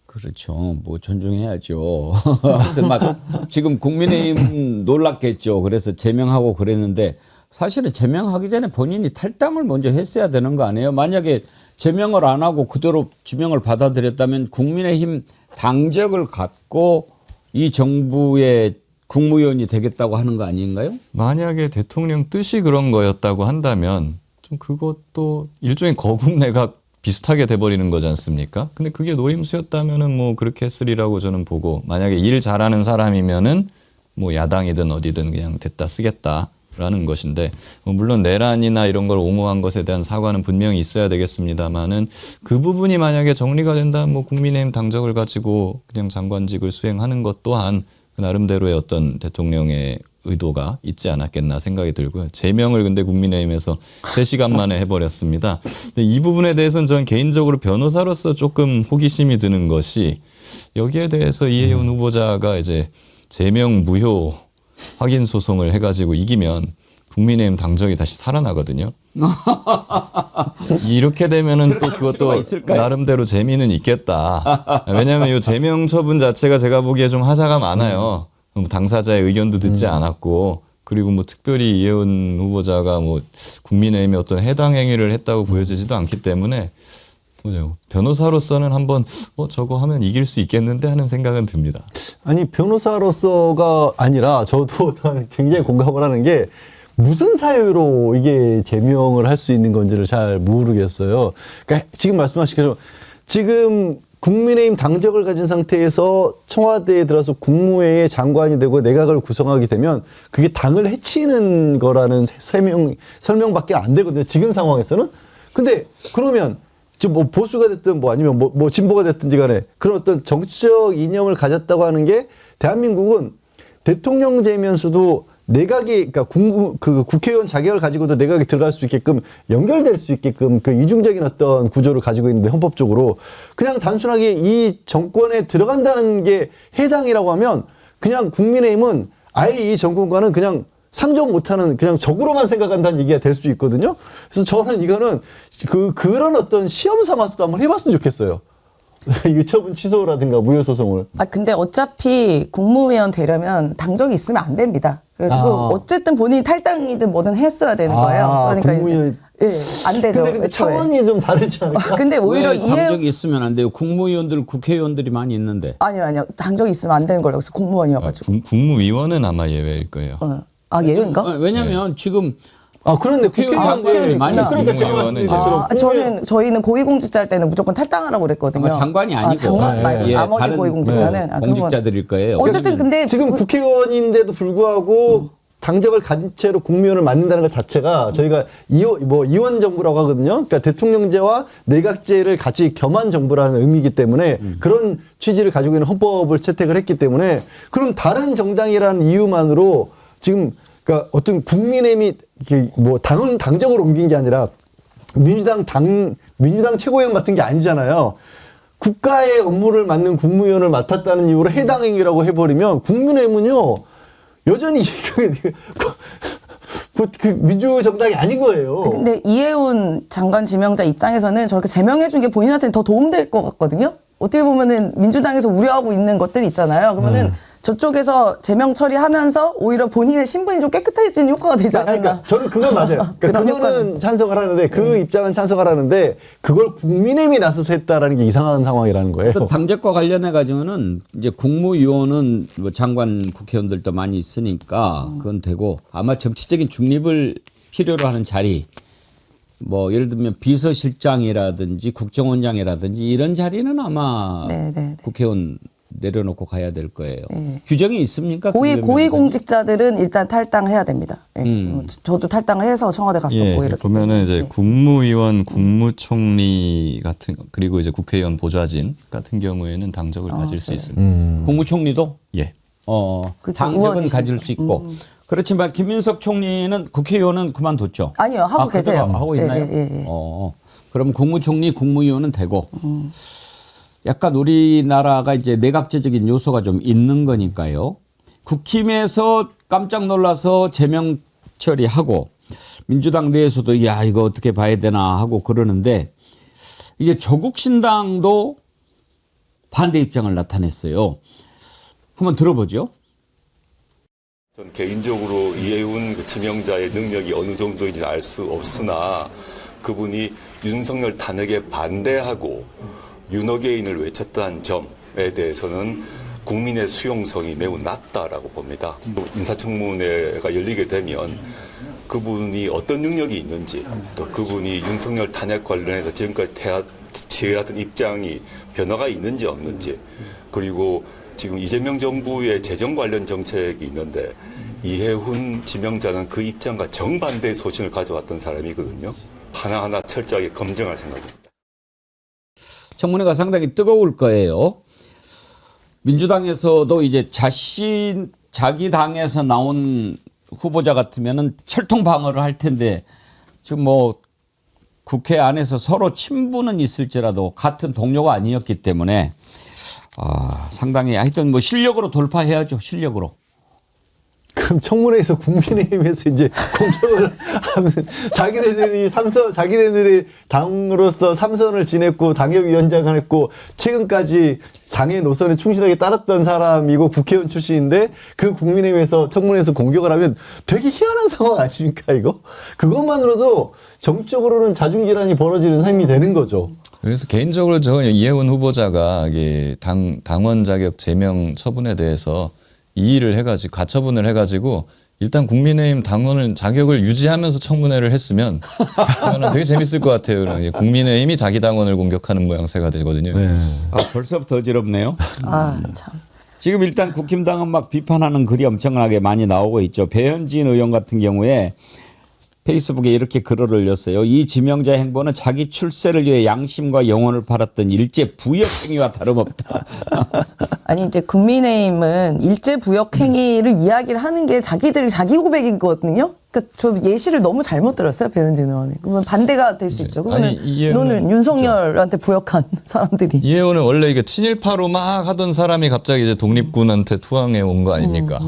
D: 그렇죠. 뭐 존중해야죠. 아무튼 막 지금 국민의힘 놀랐겠죠. 그래서 제명하고 그랬는데 사실은 제명하기 전에 본인이 탈당을 먼저 했어야 되는 거 아니에요? 만약에 제명을 안 하고 그대로 지명을 받아들였다면 국민의힘 당적을 갖고 이 정부의 국무위원이 되겠다고 하는 거 아닌가요?
E: 만약에 대통령 뜻이 그런 거였다고 한다면 좀 그것도 일종의 거국 내각 비슷하게 돼버리는 거지 않습니까? 근데 그게 노림수였다면은 뭐 그렇게 했으리라고 저는 보고, 만약에 일 잘하는 사람이면은 뭐 야당이든 어디든 그냥 됐다 쓰겠다라는 것인데, 물론 내란이나 이런 걸 옹호한 것에 대한 사과는 분명히 있어야 되겠습니다만은 그 부분이 만약에 정리가 된다면 뭐 국민의힘 당적을 가지고 그냥 장관직을 수행하는 것 또한 그 나름대로의 어떤 대통령의 의도가 있지 않았겠나 생각이 들고요. 제명을 근데 국민의힘에서 3시간 만에 해버렸습니다. 근데 이 부분에 대해서는 저는 개인적으로 변호사로서 조금 호기심이 드는 것이, 여기에 대해서 이해운 후보자가 이제 제명 무효 확인 소송을 해가지고 이기면 국민의힘 당적이 다시 살아나거든요. 이렇게 되면은 또 그것도 나름대로 재미는 있겠다. 왜냐하면 이 제명 처분 자체가 제가 보기에 좀 하자가 많아요. 당사자의 의견도 듣지 않았고, 그리고 뭐 특별히 이해운 후보자가 뭐 국민의힘의 어떤 해당 행위를 했다고 보여지지도 않기 때문에 변호사로서는 한번 저거 하면 이길 수 있겠는데 하는 생각은 듭니다.
A: 아니, 변호사로서가 아니라 저도 굉장히 공감을 하는 게, 무슨 사유로 이게 제명을 할 수 있는 건지를 잘 모르겠어요. 그러니까 지금 말씀하신 것처럼 지금 국민의힘 당적을 가진 상태에서 청와대에 들어서 국무회의 장관이 되고 내각을 구성하게 되면 그게 당을 해치는 거라는 설명밖에 안 되거든요. 지금 상황에서는. 근데 그러면 지금 뭐 보수가 됐든 뭐 아니면 뭐 진보가 됐든지 간에 그런 어떤 정치적 이념을 가졌다고 하는 게, 대한민국은 대통령 되면서도 내각이, 그러니까 국회의원 자격을 가지고도 내각에 들어갈 수 있게끔 연결될 수 있게끔 그 이중적인 어떤 구조를 가지고 있는데, 헌법적으로 그냥 단순하게 이 정권에 들어간다는 게 해당이라고 하면 그냥 국민의힘은 아예 이 정권과는 그냥 상종 못하는, 그냥 적으로만 생각한다는 얘기가 될 수 있거든요. 그래서 저는 이거는 그런 어떤 시험 삼아서도 한번 해봤으면 좋겠어요. 유처분 취소라든가 무효 소송을.
C: 근데 어차피 국무위원 되려면 당적이 있으면 안 됩니다. 그리고 어쨌든 본인이 탈당이든 뭐든 했어야 되는 거예요. 그러니까
A: 국무위원.
C: 안 되죠.
A: 근데 차원이 좀 다르지 않을까?
C: 근데 오히려
D: 당적이 있으면 안 돼요. 국무위원들, 국회의원들이 많이 있는데.
C: 아니요. 당적이 있으면 안 되는 걸로 여기서 공무원이어가지고.
E: 국무위원은 아마 예외일 거예요.
C: 예외인가?
D: 왜냐면 지금
A: 그런데
D: 국회의원들 많이
A: 그러니까 제가 말씀드린 것처럼
C: 저희는 고위공직자 할 때는 무조건 탈당하라고 그랬거든요.
D: 장관이 아니고
C: 장관 말고 나머지
D: 다른
C: 고위공직자는
D: 공직자들일 거예요.
C: 어쨌든 근데
A: 지금 국회의원인데도 불구하고 당적을 가진 채로 국무위원을 맡는다는 것 자체가 저희가 이원 정부라고 하거든요. 그러니까 대통령제와 내각제를 같이 겸한 정부라는 의미이기 때문에 그런 취지를 가지고 있는 헌법을 채택을 했기 때문에, 그럼 다른 정당이라는 이유만으로 지금 그러니까 어떤 국민의힘이 뭐 당적을 옮긴 게 아니라 민주당 최고위원 같은 게 아니잖아요. 국가의 업무를 맡는 국무위원을 맡았다는 이유로 해당 행위라고 해버리면 국민의힘은요 여전히 그 민주정당이 아닌 거예요.
C: 근데 이해운 장관 지명자 입장에서는 저렇게 제명해준 게 본인한테는 더 도움될 것 같거든요. 어떻게 보면은 민주당에서 우려하고 있는 것들이 있잖아요. 그러면은 저쪽에서 제명 처리하면서 오히려 본인의 신분이 좀 깨끗해지는 효과가 되지 않을까.
A: 그러니까 저는 그건 맞아요. 그러니까
C: 그런
A: 그거는 찬성을 하는데 그 입장은 찬성을 하는데 그걸 국민의힘이 나서서 했다라는 게 이상한 상황이라는 거예요.
D: 당적과 관련해 가지고는 이제 국무위원은 뭐 장관 국회의원들도 많이 있으니까 그건 되고 아마 정치적인 중립을 필요로 하는 자리 뭐 예를 들면 비서실장이라든지 국정원장이라든지 이런 자리는 아마 국회의원 내려놓고 가야 될 거예요. 규정이 있습니까?
C: 고위공직자들은 일단 탈당해야 됩니다. 저도 탈당을 해서 청와대 갔었고 이렇게
E: 보면은 이제 국무위원, 국무총리 같은 그리고 이제 국회의원 보좌진 같은 경우에는 당적을 가질 수 있습니다.
D: 국무총리도
E: 예.
D: 당적은 가질 수 있고 그렇지만 김민석 총리는 국회의원은 그만뒀죠.
C: 아니요, 하고 계세요.
D: 하고 있나요? 그럼 국무총리, 국무위원은 되고. 약간 우리나라가 이제 내각제적인 요소가 좀 있는 거니까요. 국힘에서 깜짝 놀라서 제명 처리하고 민주당 내에서도 야 이거 어떻게 봐야 되나 하고 그러는데 이제 조국신당도 반대 입장을 나타냈어요. 한번 들어보죠.
J: 전 개인적으로 이해운 그 지명자의 능력이 어느 정도인지 알 수 없으나 그분이 윤석열 탄핵에 반대하고 윤어게인을 외쳤다는 점에 대해서는 국민의 수용성이 매우 낮다라고 봅니다. 인사청문회가 열리게 되면 그분이 어떤 능력이 있는지 또 그분이 윤석열 탄핵 관련해서 지금까지 취해왔던 입장이 변화가 있는지 없는지 그리고 지금 이재명 정부의 재정 관련 정책이 있는데 이해훈 지명자는 그 입장과 정반대의 소신을 가져왔던 사람이거든요. 하나하나 철저하게 검증할 생각입니다.
D: 청문회가 상당히 뜨거울 거예요. 민주당에서도 이제 자기 당에서 나온 후보자 같으면은 철통 방어를 할 텐데 지금 뭐 국회 안에서 서로 친분은 있을지라도 같은 동료가 아니었기 때문에 상당히 하여튼 뭐 실력으로 돌파해야죠. 실력으로.
A: 그럼 청문회에서 국민의힘에서 이제 공격을 하면 자기네들이 당으로서 3선을 지냈고 당협위원장을 했고 최근까지 당의 노선에 충실하게 따랐던 사람이고 국회의원 출신인데 그 국민의힘에서 청문회에서 공격을 하면 되게 희한한 상황 아닙니까 이거? 그것만으로도 정치적으로는 자중질환이 벌어지는 셈이 되는 거죠.
E: 그래서 개인적으로 저 이해훈 후보자가 이게 당원 자격 제명 처분에 대해서 이의를 해가지고 가처분을 해가지고 일단 국민의힘 당원을 자격을 유지하면서 청문회를 했으면 저는 되게 재밌을 것 같아요. 국민의힘이 자기 당원을 공격하는 모양새가 되거든요.
D: 네. 벌써부터 어지럽네요.
C: 참.
D: 지금 일단 국힘당은 막 비판하는 글이 엄청나게 많이 나오고 있죠. 배현진 의원 같은 경우에 페이스북에 이렇게 글을 올렸어요. 이 지명자 행보는 자기 출세를 위해 양심과 영혼을 팔았던 일제 부역 행위와 다름없다.
C: 아니 이제 국민의힘은 일제 부역 행위를 이야기를 하는 게 자기 고백이거든요. 그러니까 저 예시를 너무 잘못 들었어요, 배현진 의원이. 그러면 반대가 될 수 있죠. 그러면 너는 윤석열한테 부역한 사람들이.
E: 이해원은 원래 이게 친일파로 막 하던 사람이 갑자기 이제 독립군한테 투항해 온 거 아닙니까?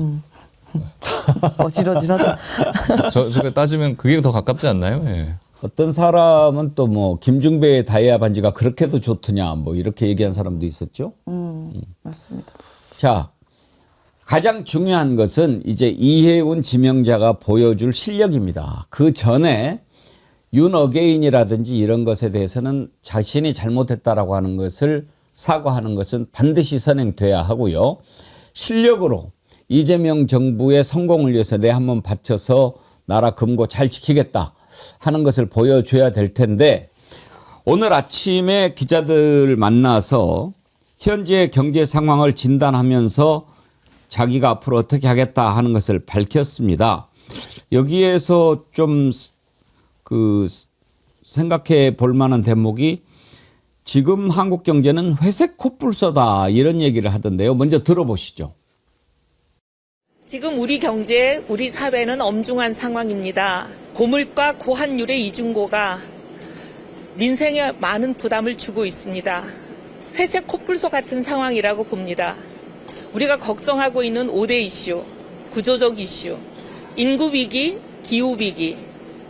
C: 어지러지하다.
E: 저 따지면 그게 더 가깝지 않나요? 예.
D: 어떤 사람은 또 뭐 김중배의 다이아 반지가 그렇게도 좋더냐 뭐 이렇게 얘기한 사람도 있었죠.
C: 맞습니다.
D: 자, 가장 중요한 것은 이제 이해운 지명자가 보여줄 실력입니다. 그 전에 윤어게인이라든지 이런 것에 대해서는 자신이 잘못했다라고 하는 것을 사과하는 것은 반드시 선행돼야 하고요. 실력으로 이재명 정부의 성공을 위해서 내 한번 바쳐서 나라 금고 잘 지키겠다 하는 것을 보여줘야 될 텐데 오늘 아침에 기자들 만나서 현재 경제 상황을 진단하면서 자기가 앞으로 어떻게 하겠다 하는 것을 밝혔습니다. 여기에서 좀 생각해 볼 만한 대목이 지금 한국 경제는 회색 코뿔소다 이런 얘기를 하던데요. 먼저 들어보시죠.
K: 지금 우리 경제, 우리 사회는 엄중한 상황입니다. 고물가 고환율의 이중고가 민생에 많은 부담을 주고 있습니다. 회색 코뿔소 같은 상황이라고 봅니다. 우리가 걱정하고 있는 5대 이슈, 구조적 이슈, 인구 위기, 기후 위기,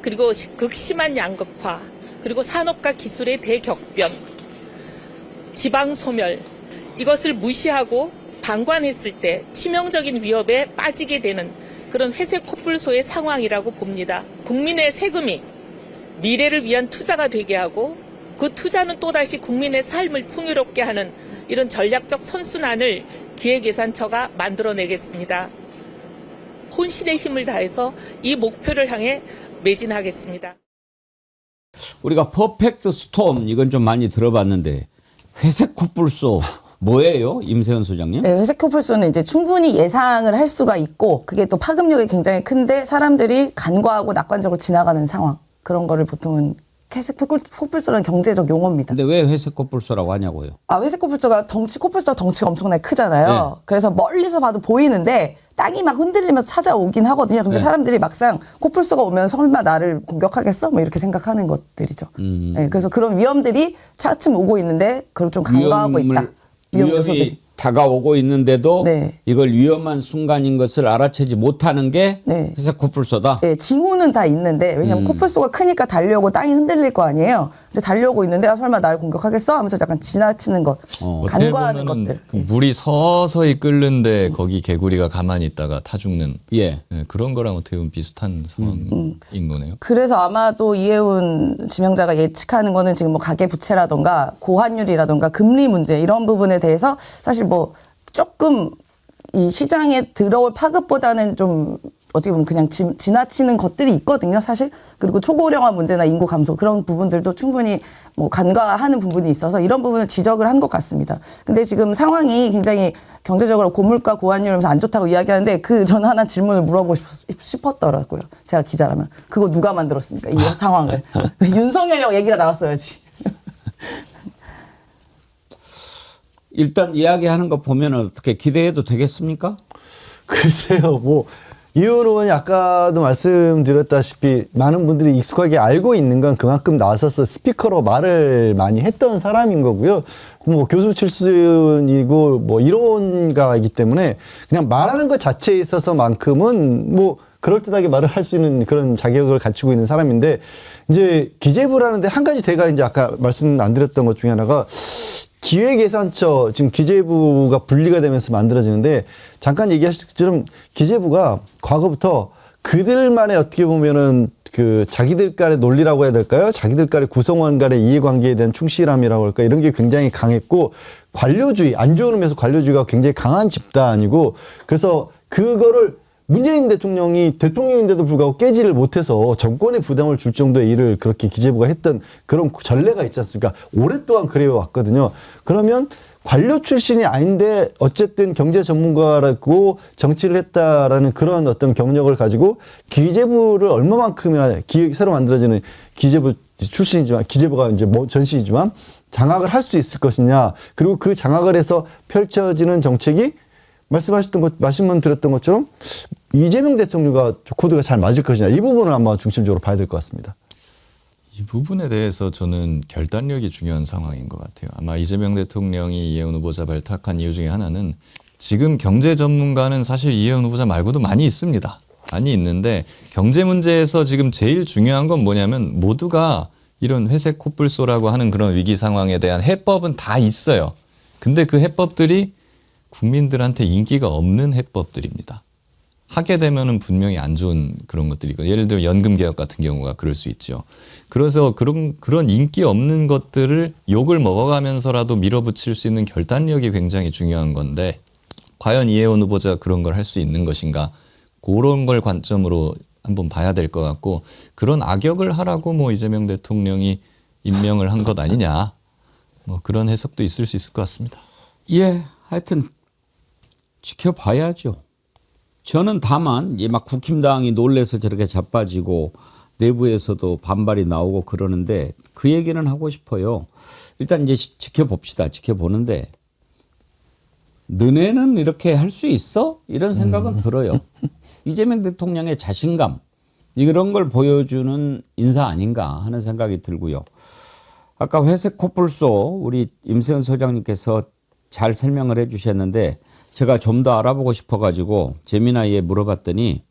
K: 그리고 극심한 양극화, 그리고 산업과 기술의 대격변, 지방 소멸, 이것을 무시하고 방관했을 때 치명적인 위협에 빠지게 되는 그런 회색 코뿔소의 상황이라고 봅니다. 국민의 세금이 미래를 위한 투자가 되게 하고 그 투자는 또다시 국민의 삶을 풍요롭게 하는 이런 전략적 선순환을 기획예산처가 만들어내겠습니다. 혼신의 힘을 다해서 이 목표를 향해 매진하겠습니다.
D: 우리가 퍼펙트 스톰 이건 좀 많이 들어봤는데 회색 코뿔소 뭐예요, 임세현 소장님?
C: 네, 회색 코뿔소는 이제 충분히 예상을 할 수가 있고 그게 또 파급력이 굉장히 큰데 사람들이 간과하고 낙관적으로 지나가는 상황 그런 거를 보통은 회색 코뿔소라는 경제적 용어입니다.
D: 근데 왜 회색 코뿔소라고 하냐고요?
C: 회색 코뿔소가 코뿔소가 덩치가 엄청나게 크잖아요.
D: 네.
C: 그래서 멀리서 봐도 보이는데 땅이 막 흔들리면서 찾아오긴 하거든요. 근데
D: 네.
C: 사람들이 막상 코뿔소가 오면 설마 나를 공격하겠어? 뭐 이렇게 생각하는 것들이죠. 네, 그래서 그런 위험들이 차츰 오고 있는데 그걸 좀 간과하고 있다. 위험 요소들이.
D: 위험이 다가오고 있는데도
C: 네.
D: 이걸 위험한 순간인 것을 알아채지 못하는 게
C: 네.
D: 회색 코뿔소다.
C: 네, 징후는 다 있는데 왜냐면 코뿔소가 크니까 달려오고 땅이 흔들릴 거 아니에요. 근데 달려오고 있는데 설마 나를 공격하겠어? 하면서 약간 지나치는 것, 간과하는 것들.
E: 그 물이 서서히 끓는데 거기 개구리가 가만히 있다가 타 죽는
D: 예.
E: 네, 그런 거랑 어떻게 보면 비슷한 상황인 거네요.
C: 그래서 아마 또 이혜훈 지명자가 예측하는 거는 지금 뭐 가계부채라던가 고환율이라던가 금리 문제 이런 부분에 대해서 사실 뭐 조금 이 시장에 들어올 파급보다는 좀 어떻게 보면 그냥 지나치는 것들이 있거든요, 사실. 그리고 초고령화 문제나 인구 감소 그런 부분들도 충분히 뭐 간과하는 부분이 있어서 이런 부분을 지적을 한 것 같습니다. 근데 지금 상황이 굉장히 경제적으로 고물가 고환율이면서 안 좋다고 이야기하는데 그 전 하나 질문을 물어보고 싶었더라고요. 제가 기자라면. 그거 누가 만들었습니까? 이 상황을. 윤석열이라고 얘기가 나왔어야지.
D: 일단 이야기하는 거 보면 어떻게 기대해도 되겠습니까?
A: 글쎄요, 뭐 이현 의원이 아까도 말씀드렸다시피 많은 분들이 익숙하게 알고 있는 건 그만큼 나서서 스피커로 말을 많이 했던 사람인 거고요. 뭐 교수 출신이고 뭐 이론가이기 때문에 그냥 말하는 것 자체에 있어서만큼은 뭐 그럴듯하게 말을 할 수 있는 그런 자격을 갖추고 있는 사람인데 이제 기재부라는데 한 가지 제가 이제 아까 말씀 안 드렸던 것 중에 하나가 기획예산처 지금 기재부가 분리가 되면서 만들어지는데 잠깐 얘기하신 것처럼 기재부가 과거부터 그들만의 어떻게 보면은 그 자기들 간의 논리라고 해야 될까요? 자기들 간의 구성원 간의 이해관계에 대한 충실함이라고 할까 이런 게 굉장히 강했고 관료주의 안 좋은 의미에서 관료주의가 굉장히 강한 집단이고 그래서 그거를 문재인 대통령이 대통령인데도 불구하고 깨지를 못해서 정권에 부담을 줄 정도의 일을 그렇게 기재부가 했던 그런 전례가 있지 않습니까? 오랫동안 그래요 왔거든요. 그러면 관료 출신이 아닌데 어쨌든 경제 전문가라고 정치를 했다라는 그런 어떤 경력을 가지고 기재부를 얼마만큼이나 새로 만들어지는 기재부 출신이지만 기재부가 이제 뭐 전시이지만 장악을 할 수 있을 것이냐 그리고 그 장악을 해서 펼쳐지는 정책이 말씀만 드렸던 것처럼 이재명 대통령과 코드가 잘 맞을 것이냐 이 부분을 아마 중심적으로 봐야 될 것 같습니다.
E: 이 부분에 대해서 저는 결단력이 중요한 상황인 것 같아요. 아마 이재명 대통령이 이혜훈 후보자 발탁한 이유 중에 하나는 지금 경제 전문가는 사실 이혜훈 후보자 말고도 많이 있습니다. 많이 있는데 경제 문제에서 지금 제일 중요한 건 뭐냐면 모두가 이런 회색 코뿔소라고 하는 그런 위기 상황에 대한 해법은 다 있어요. 근데 그 해법들이 국민들한테 인기가 없는 해법들입니다. 하게 되면은 분명히 안 좋은 그런 것들이 있고 예를 들어 연금 개혁 같은 경우가 그럴 수 있죠. 그래서 그런 인기 없는 것들을 욕을 먹어가면서라도 밀어붙일 수 있는 결단력이 굉장히 중요한 건데 과연 이혜원 후보자 그런 걸 할 수 있는 것인가? 그런 걸 관점으로 한번 봐야 될 것 같고 그런 악역을 하라고 뭐 이재명 대통령이 임명을 한 것 아니냐? 뭐 그런 해석도 있을 수 있을 것 같습니다.
D: 예, 하여튼 지켜봐야죠. 저는 다만 막 국힘당이 놀래서 저렇게 자빠지고 내부에서도 반발이 나오고 그러는데 그 얘기는 하고 싶어요. 일단 이제 지켜봅시다. 지켜보는데 너네는 이렇게 할 수 있어? 이런 생각은 들어요. 이재명 대통령의 자신감 이런 걸 보여주는 인사 아닌가 하는 생각이 들고요. 아까 회색 코뿔소 우리 임세은 소장님께서 잘 설명을 해 주셨는데 제가 좀 더 알아보고 싶어가지고 재미나이에 물어봤더니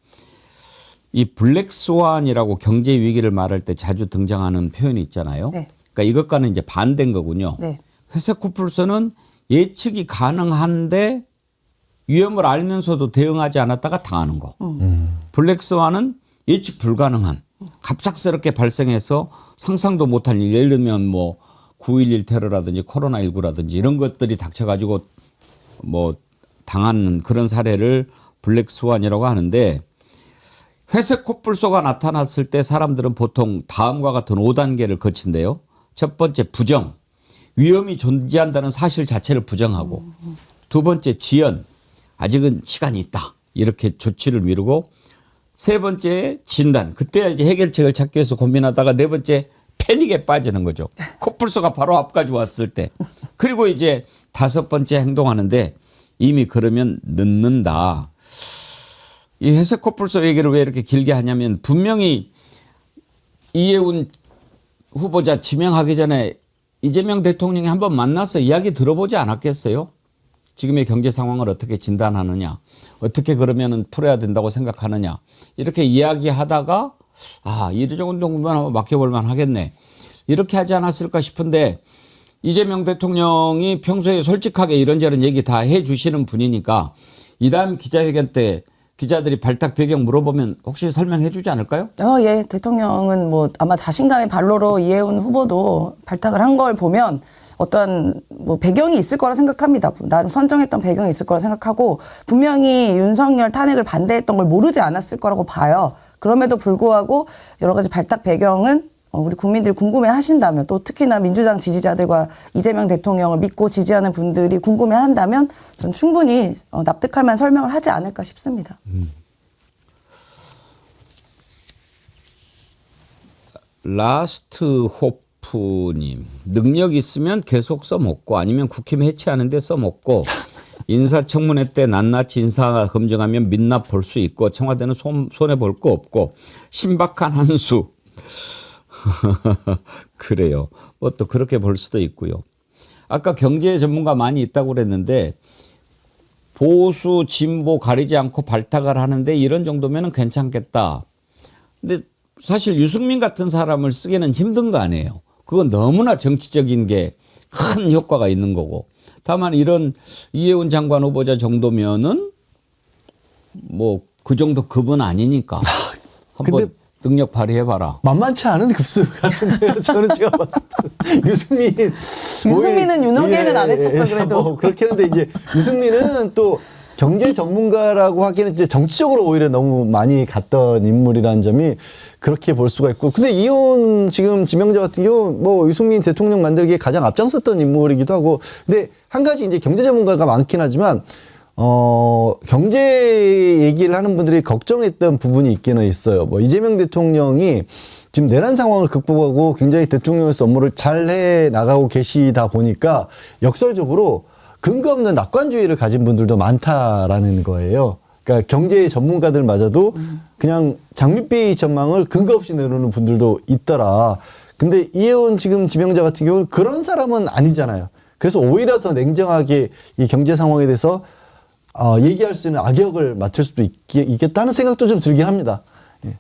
D: 이 블랙스완이라고 경제 위기를 말할 때 자주 등장하는 표현이 있잖아요.
C: 네.
D: 그러니까 이것과는 이제 반대인 거군요.
C: 네.
D: 회색 코뿔소는 예측이 가능한데 위험을 알면서도 대응하지 않았다가 당하는 거. 블랙스완은 예측 불가능한 갑작스럽게 발생해서 상상도 못할 일, 예를 들면 뭐 9.11 테러라든지 코로나19라든지 이런 것들이 닥쳐가지고 뭐 당하는 그런 사례를 블랙스완이라고 하는데 회색 코뿔소가 나타났을 때 사람들은 보통 다음과 같은 5단계를 거친대요. 첫 번째 부정, 위험이 존재한다는 사실 자체를 부정하고 두 번째 지연, 아직은 시간이 있다. 이렇게 조치를 미루고 세 번째 진단, 그때 이제 해결책을 찾기 위해서 고민하다가 네 번째 패닉에 빠지는 거죠. 코뿔소가 바로 앞까지 왔을 때. 그리고 이제 다섯 번째 행동하는데 이미 그러면 늦는다. 이 회색 코뿔소 얘기를 왜 이렇게 길게 하냐면 분명히 이해운 후보자 지명하기 전에 이재명 대통령이 한번 만나서 이야기 들어보지 않았겠어요? 지금의 경제 상황을 어떻게 진단하느냐, 어떻게 그러면은 풀어야 된다고 생각하느냐, 이렇게 이야기하다가 이 정도면 한번 맡겨볼만 하겠네, 이렇게 하지 않았을까 싶은데 이재명 대통령이 평소에 솔직하게 이런저런 얘기 다 해주시는 분이니까 이 다음 기자회견 때 기자들이 발탁 배경 물어보면 혹시 설명해 주지 않을까요?
C: 예. 대통령은 뭐 아마 자신감의 발로로 이해운 후보도 발탁을 한 걸 보면 어떠한 뭐 배경이 있을 거라 생각합니다. 나름 선정했던 배경이 있을 거라 생각하고 분명히 윤석열 탄핵을 반대했던 걸 모르지 않았을 거라고 봐요. 그럼에도 불구하고 여러 가지 발탁 배경은 우리 국민들이 궁금해 하신다면, 또 특히나 민주당 지지자들과 이재명 대통령을 믿고 지지하는 분들이 궁금해 한다면 전 충분히 납득할 만한 설명을 하지 않을까 싶습니다.
D: 라스트 호프님, 능력 있으면 계속 써먹고 아니면 국힘 해체하는데 써먹고 인사청문회 때 낱낱이 인사 검증하면 민낯 볼 수 있고 청와대는 손해 볼 거 없고 신박한 한 수. 그래요. 뭐 또 그렇게 볼 수도 있고요. 아까 경제 전문가 많이 있다고 그랬는데 보수 진보 가리지 않고 발탁을 하는데 이런 정도면 괜찮겠다. 근데 사실 유승민 같은 사람을 쓰기는 힘든 거 아니에요. 그건 너무나 정치적인 게 큰 효과가 있는 거고. 다만 이런 이해운 장관 후보자 정도면은 뭐 그 정도 급은 아니니까 한번
A: 근데
D: 능력 발휘해봐라.
A: 만만치 않은 급수 같은데요. 저는 제가 봤을 때
C: 유승민은 윤호계는 안 해쳤어 그래도.
A: 뭐 그렇게 했는데 이제 유승민은 또 경제 전문가라고 하기에는 이제 정치적으로 오히려 너무 많이 갔던 인물이라는 점이 그렇게 볼 수가 있고, 근데 이혼 지금 지명자 같은 경우 뭐 유승민 대통령 만들기에 가장 앞장섰던 인물이기도 하고, 근데 한 가지 이제 경제 전문가가 많긴 하지만 경제 얘기를 하는 분들이 걱정했던 부분이 있기는 있어요. 뭐 이재명 대통령이 지금 내란 상황을 극복하고 굉장히 대통령으로서 업무를 잘 해 나가고 계시다 보니까 역설적으로 근거 없는 낙관주의를 가진 분들도 많다라는 거예요. 그러니까 경제 전문가들마저도 그냥 장밋빛 전망을 근거 없이 내놓는 분들도 있더라. 근데 이해운 지금 지명자 같은 경우는 그런 사람은 아니잖아요. 그래서 오히려 더 냉정하게 이 경제 상황에 대해서 얘기할 수 있는 악역을 맡을 수도 있겠다는 생각도 좀 들긴 합니다. 예.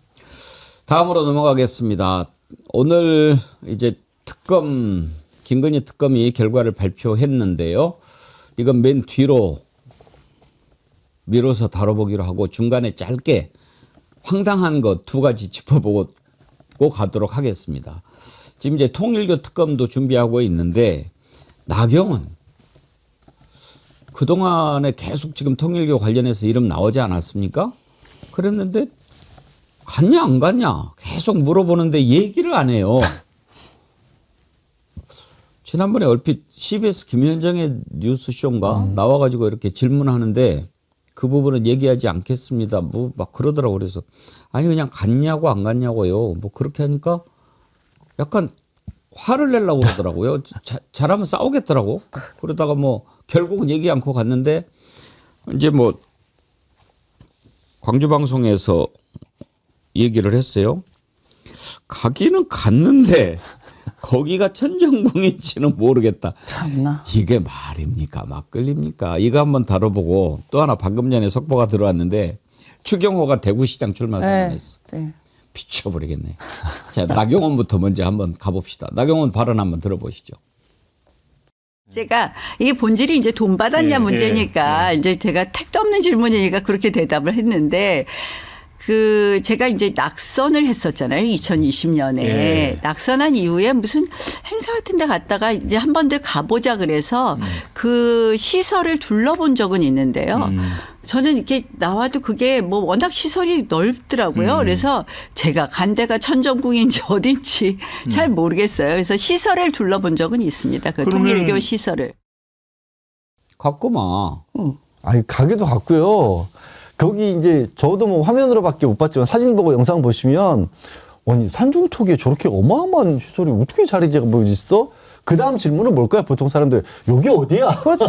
D: 다음으로 넘어가겠습니다. 오늘 이제 특검, 김건희 특검이 결과를 발표했는데요. 이건 맨 뒤로 미뤄서 다뤄보기로 하고 중간에 짧게 황당한 것 두 가지 짚어보고 가도록 하겠습니다. 지금 이제 통일교 특검도 준비하고 있는데 나경원 그동안에 계속 지금 통일교 관련해서 이름 나오지 않았습니까? 그랬는데 갔냐 안 갔냐 계속 물어보는데 얘기를 안 해요. 지난번에 얼핏 CBS 김현정의 뉴스쇼인가 나와가지고 이렇게 질문하는데 그 부분은 얘기하지 않겠습니다. 뭐 막 그러더라고. 그래서 아니 그냥 갔냐고 안 갔냐고요. 뭐 그렇게 하니까 약간 화를 내려고 그러더라고요. 잘하면 싸우겠더라고. 그러다가 뭐 결국은 얘기 않고 갔는데 이제 뭐 광주방송에서 얘기를 했어요. 가기는 갔는데 거기가 천정궁인지는 모르겠다.
C: 참나.
D: 이게 말입니까? 막걸리입니까? 이거 한번 다뤄보고 또 하나 방금 전에 속보가 들어왔는데 추경호가 대구시장 출마 선언했어.
C: 네.
D: 미쳐버리겠네. 자, 나경원부터 먼저 한번 가봅시다. 나경원 발언 한번 들어보시죠.
L: 제가 이게 본질이 이제 돈 받았냐 문제니까 이제 제가 택도 없는 질문이니까 그렇게 대답을 했는데 제가 이제 낙선을 했었잖아요. 2020년에. 낙선한 이후에 무슨 행사 같은 데 갔다가 이제 한 번들 가보자 그래서 그 시설을 둘러본 적은 있는데요. 저는 이렇게 나와도 그게 뭐 워낙 시설이 넓더라고요. 그래서 제가 간 데가 천정궁인지 어딘지 잘 모르겠어요. 그래서 시설을 둘러본 적은 있습니다. 그 통일교 시설을.
D: 갔구만.
A: 아니 가게도 갔고요. 거기 이제 저도 뭐 화면으로밖에 못 봤지만 사진 보고 영상 보시면 아니 산중턱에 저렇게 어마어마한 시설이 어떻게 자리재가 뭐 있어? 그 다음 질문은 뭘까요? 보통 사람들 여기 어디야?
C: 그렇죠.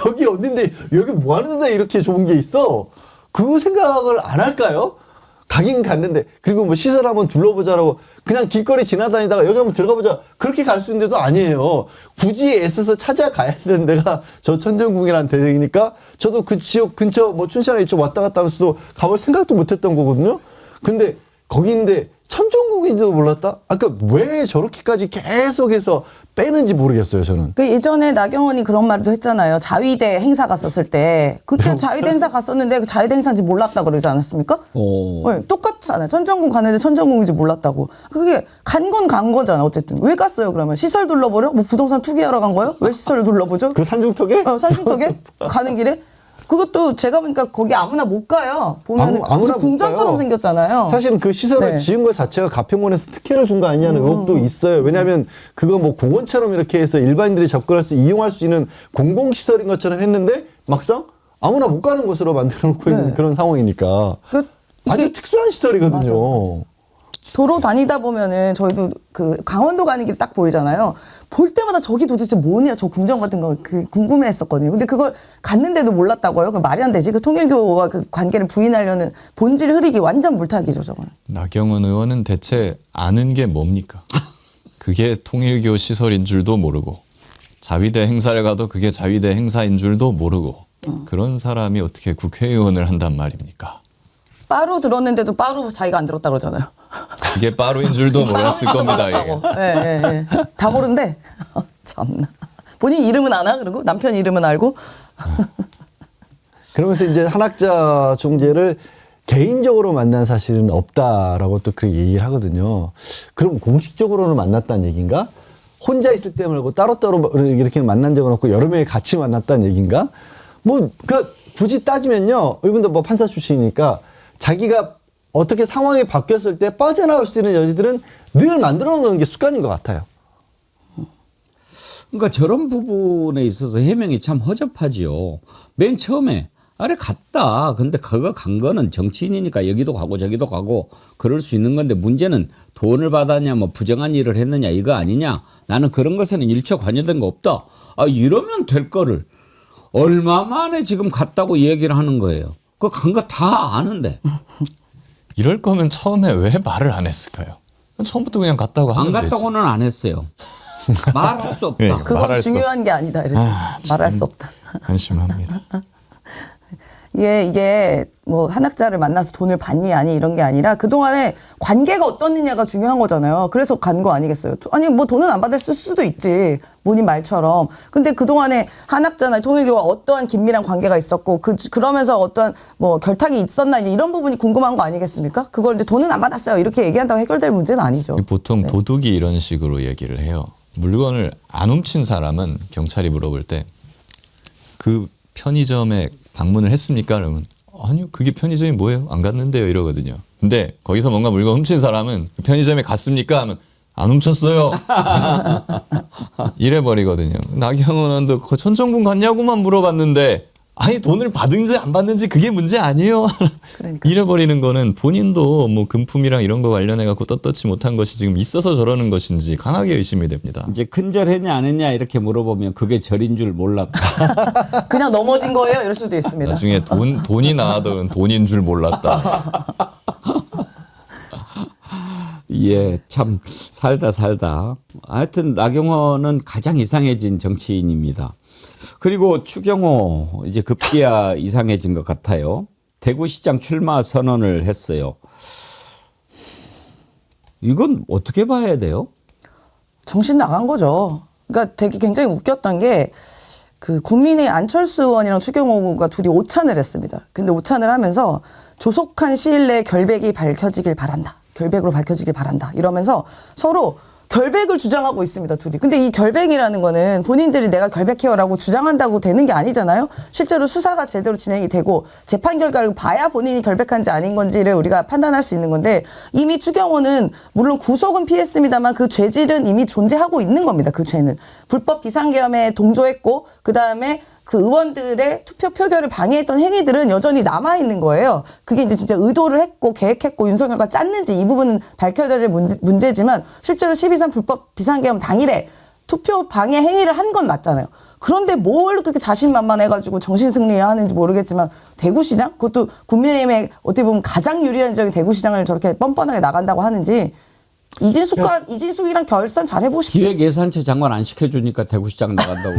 A: 여기 어딘데 여기 뭐 하는데 이렇게 좋은 게 있어? 그 생각을 안 할까요? 가긴 갔는데 그리고 뭐 시설 한번 둘러보자라고 그냥 길거리 지나다니다가 여기 한번 들어가 보자 그렇게 갈 수 있는 데도 아니에요. 굳이 애써서 찾아가야 되는 데가 저 천정궁이라는 데니까 저도 그 지역 근처 뭐 춘천에 이쪽 왔다 갔다 하면서도 가볼 생각도 못했던 거거든요. 근데 거기인데 천정궁인지도 몰랐다? 아까 왜 저렇게까지 계속해서 빼는지 모르겠어요, 저는.
C: 그 예전에 나경원이 그런 말도 했잖아요. 자위대 행사 갔었을 때 그때 자위대 행사 갔었는데 그 자위대 행사인지 몰랐다 그러지 않았습니까? 네, 똑같잖아요. 천정궁 가는데 천정궁인지 몰랐다고. 그게 간 건 간 거잖아. 어쨌든 왜 갔어요? 그러면 시설 둘러보려? 뭐 부동산 투기하러 간 거예요? 왜 시설을 둘러보죠?
A: 그 산중턱에?
C: 산중턱에 가는 길에. 그것도 제가 보니까 거기 아무나 못 가요. 보면
A: 아무나 못
C: 궁전처럼
A: 가요.
C: 생겼잖아요.
A: 사실은 그 시설을
C: 네.
A: 지은 것 자체가 가평원에서 특혜를 준 거 아니냐는 의혹도 있어요. 왜냐하면 그거 뭐 공원처럼 이렇게 해서 일반인들이 접근할 수 이용할 수 있는 공공시설인 것처럼 했는데 막상 아무나 못 가는 곳으로 만들어 놓고 있는 그런 상황이니까 아주 특수한 시설이거든요.
C: 도로 다니다 보면은 저희도 그 강원도 가는 길 딱 보이잖아요. 볼 때마다 저기 도대체 뭐냐 저 궁전 같은 거 궁금해했었거든요. 근데 그걸 갔는데도 몰랐다고요? 그 말이 안 되지. 그 통일교와 그 관계를 부인하려는 본질 흐리기 완전 물타기죠, 저거는.
E: 나경원 의원은 대체 아는 게 뭡니까? 그게 통일교 시설인 줄도 모르고 자위대 행사를 가도 그게 자위대 행사인 줄도 모르고 그런 사람이 어떻게 국회의원을 한단 말입니까?
C: 빠루 들었는데도 빠루 자기가 안 들었다 그러잖아요.
E: 그게 빠루인 줄도 몰랐을 겁니다. 이게.
C: 예. 다 모른대. 참나. 본인 이름은 아나? 그리고 남편 이름은 알고?
A: 그러면서 이제 한학자 총재를 개인적으로 만난 사실은 없다라고 또 그렇게 얘기를 하거든요. 그럼 공식적으로는 만났다는 얘기인가? 혼자 있을 때 말고 따로따로 이렇게 만난 적은 없고 여러 명이 같이 만났다는 얘기인가? 뭐, 그 굳이 따지면요. 이분도 뭐 판사 출신이니까 자기가 어떻게 상황이 바뀌었을 때 빠져나올 수 있는 여지들은 늘 만들어 놓는 게 습관인 것 같아요.
D: 그러니까 저런 부분에 있어서 해명이 참 허접하지요. 맨 처음에 아래 갔다. 근데 그거 간 거는 정치인이니까 여기도 가고 저기도 가고 그럴 수 있는 건데 문제는 돈을 받았냐 뭐 부정한 일을 했느냐 이거 아니냐. 나는 그런 것에는 일체 관여된 거 없다. 아 이러면 될 거를 얼마 만에 지금 갔다고 얘기를 하는 거예요. 그거 간 거 다 아는데.
E: 이럴 거면 처음에 왜 말을 안 했을까요? 처음부터 그냥 갔다고 하면
D: 안
E: 되지.
D: 갔다고는 안 했어요. 말할 수 없다.
E: 네,
C: 그건
E: 말할 수
C: 중요한 게 아니다. 이랬어요. 말할 수 없다.
E: 한심합니다.
C: 이게 뭐 한학자를 만나서 돈을 받니 아니 이런 게 아니라 그동안에 관계가 어떻느냐가 중요한 거잖아요. 그래서 간 거 아니겠어요? 아니 뭐 돈은 안 받을 수도 있지. 본인 말처럼. 근데 그동안에 한학자나 통일교와 어떠한 긴밀한 관계가 있었고 그러면서 어떠한 뭐 결탁이 있었나 이제 이런 부분이 궁금한 거 아니겠습니까? 그걸 이제 돈은 안 받았어요. 이렇게 얘기한다고 해결될 문제는 아니죠.
E: 보통 도둑이 이런 식으로 얘기를 해요. 물건을 안 훔친 사람은 경찰이 물어볼 때 그 편의점에 방문을 했습니까? 그러면 아니요. 그게 편의점이 뭐예요? 안 갔는데요. 이러거든요. 근데 거기서 뭔가 물건 훔친 사람은 편의점에 갔습니까? 하면 안 훔쳤어요. 이래버리거든요. 나경원 의원도 그 천정궁 갔냐고만 물어봤는데 아니 돈을 받은지 안 받는지 그게 문제 아니에요.
C: 그러니까.
E: 잃어버리는 거는 본인도 뭐 금품이랑 이런 거 관련해 갖고 떳떳지 못한 것이 지금 있어서 저러는 것인지 강하게 의심이 됩니다.
D: 이제 큰절 했냐 안 했냐 이렇게 물어보면 그게 절인 줄 몰랐다.
C: 그냥 넘어진 거예요? 이럴 수도 있습니다.
E: 나중에 돈이 나와도 돈인 줄 몰랐다.
D: 예, 참 살다. 하여튼 나경원은 가장 이상해진 정치인입니다. 그리고 추경호 이제 급기야 이상해진 것 같아요. 대구시장 출마 선언을 했어요. 이건 어떻게 봐야 돼요?
C: 정신 나간 거죠. 그러니까 되게 굉장히 웃겼던 게 그 국민의 안철수 의원이랑 추경호가 둘이 오찬을 했습니다. 근데 오찬을 하면서 조속한 시일 내에 결백이 밝혀지길 바란다. 결백으로 밝혀지길 바란다. 이러면서 서로 결백을 주장하고 있습니다, 둘이. 근데 이 결백이라는 거는 본인들이 내가 결백해요라고 주장한다고 되는 게 아니잖아요. 실제로 수사가 제대로 진행이 되고 재판 결과를 봐야 본인이 결백한지 아닌 건지를 우리가 판단할 수 있는 건데 이미 추경호는 물론 구속은 피했습니다만 그 죄질은 이미 존재하고 있는 겁니다. 그 죄는. 불법 비상계엄에 동조했고 그다음에 그 의원들의 투표 표결을 방해했던 행위들은 여전히 남아있는 거예요. 그게 이제 진짜 의도를 했고 계획했고 윤석열과 짰는지 이 부분은 밝혀야 될 문제지만 실제로 12.3 불법 비상계엄 당일에 투표 방해 행위를 한 건 맞잖아요. 그런데 뭘 그렇게 자신만만해가지고 정신승리하는지 모르겠지만 대구시장? 그것도 국민의힘에 어떻게 보면 가장 유리한 지역인 대구시장을 저렇게 뻔뻔하게 나간다고 하는지 이진숙이랑 결선 잘 해보십시오.
D: 기획예산처 장관 안 시켜주니까 대구시장 나간다고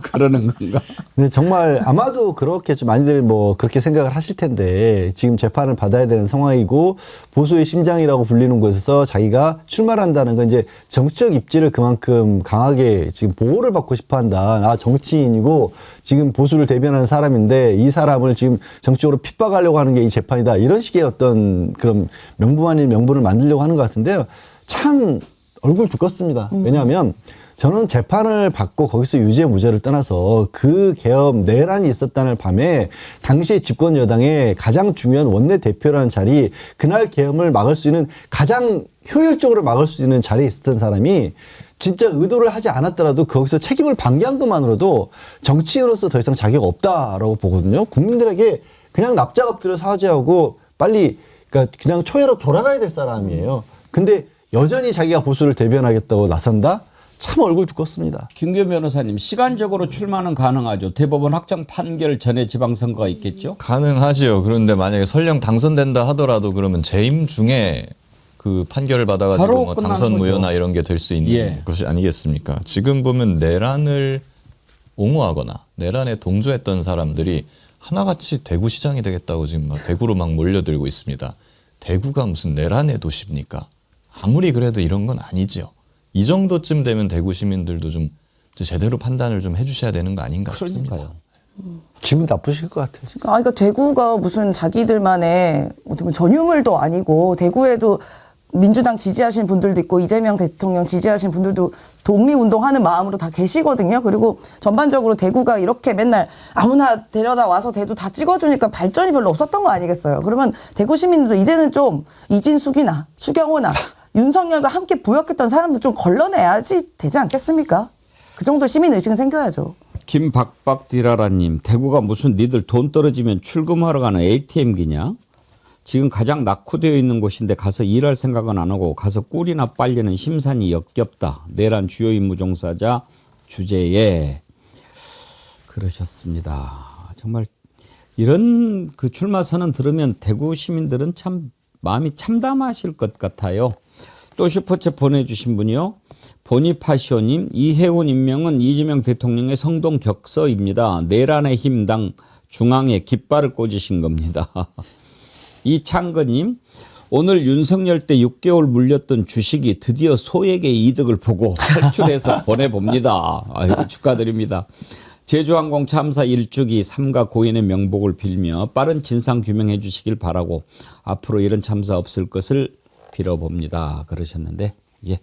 D: 그러는 건가?
A: 근데 정말 아마도 그렇게 좀 많이들 뭐 그렇게 생각을 하실 텐데 지금 재판을 받아야 되는 상황이고 보수의 심장이라고 불리는 곳에서 자기가 출마를 한다는 건 이제 정치적 입지를 그만큼 강하게 지금 보호를 받고 싶어 한다. 나 정치인이고 지금 보수를 대변하는 사람인데 이 사람을 지금 정치적으로 핍박하려고 하는 게 이 재판이다. 이런 식의 어떤 그런 명분 아닌 명분을 만들려고 하는 것 같은데요. 참 얼굴 두껍습니다. 왜냐하면 저는 재판을 받고 거기서 유죄 무죄를 떠나서 그 계엄 내란이 있었다는 밤에 당시 집권 여당의 가장 중요한 원내대표라는 자리, 그날 계엄을 막을 수 있는 가장 효율적으로 막을 수 있는 자리에 있었던 사람이 진짜 의도를 하지 않았더라도 거기서 책임을 방기한 것만으로도 정치인으로서 더 이상 자격 없다라고 보거든요. 국민들에게 그냥 납작 엎드려 사죄하고 빨리 그냥 초회로 돌아가야 될 사람이에요. 근데 여전히 자기가 보수를 대변하겠다고 나선다? 참 얼굴 두껍습니다.
D: 김규현 변호사님, 시간적으로 출마는 가능하죠. 대법원 확정 판결 전에 지방선거가 있겠죠?
E: 가능하지요. 그런데 만약에 설령 당선된다 하더라도 그러면 재임 중에 그 판결을 받아가지고 뭐 당선 무효나 이런 게 될 수 있는 것이 아니겠습니까? 지금 보면 내란을 옹호하거나 내란에 동조했던 사람들이 하나같이 대구시장이 되겠다고 지금 막 대구로 막 몰려들고 있습니다. 대구가 무슨 내란의 도시입니까? 아무리 그래도 이런 건 아니죠. 이 정도쯤 되면 대구 시민들도 좀 제대로 판단을 좀 해주셔야 되는 거 아닌가 싶습니다.
A: 기분 나쁘실 것 같아요.
C: 그러니까 대구가 무슨 자기들만의 어떻게 보면 전유물도 아니고 대구에도 민주당 지지하시는 분들도 있고 이재명 대통령 지지하시는 분들도 독립운동하는 마음으로 다 계시거든요. 그리고 전반적으로 대구가 이렇게 맨날 아무나 데려다 와서 대두 다 찍어주니까 발전이 별로 없었던 거 아니겠어요. 그러면 대구 시민들도 이제는 좀 이진숙이나 추경호나 윤석열과 함께 부역했던 사람들 좀 걸러내야지 되지 않겠습니까? 그 정도 시민의식은 생겨야죠.
D: 김박박디라라님, 대구가 무슨 니들 돈 떨어지면 출금하러 가는 ATM기냐? 지금 가장 낙후되어 있는 곳인데 가서 일할 생각은 안 하고 가서 꿀이나 빨려는 심산이 역겹다. 내란 주요 임무 종사자 주제에 그러셨습니다. 정말 이런 그 출마 선언 들으면 대구 시민들은 참 마음이 참담하실 것 같아요. 또 슈퍼챗 보내주신 분이요. 보니파시오님, 이해운 임명은 이재명 대통령의 성동격서입니다. 내란의 힘당 중앙에 깃발을 꽂으신 겁니다. 이창근님, 오늘 윤석열 때 6개월 물렸던 주식이 드디어 소액의 이득을 보고 탈출해서 보내봅니다. 아이고, 축하드립니다. 제주항공 참사 일주기 삼가 고인의 명복을 빌며 빠른 진상 규명해 주시길 바라고 앞으로 이런 참사 없을 것을 빌어봅니다. 그러셨는데, 예,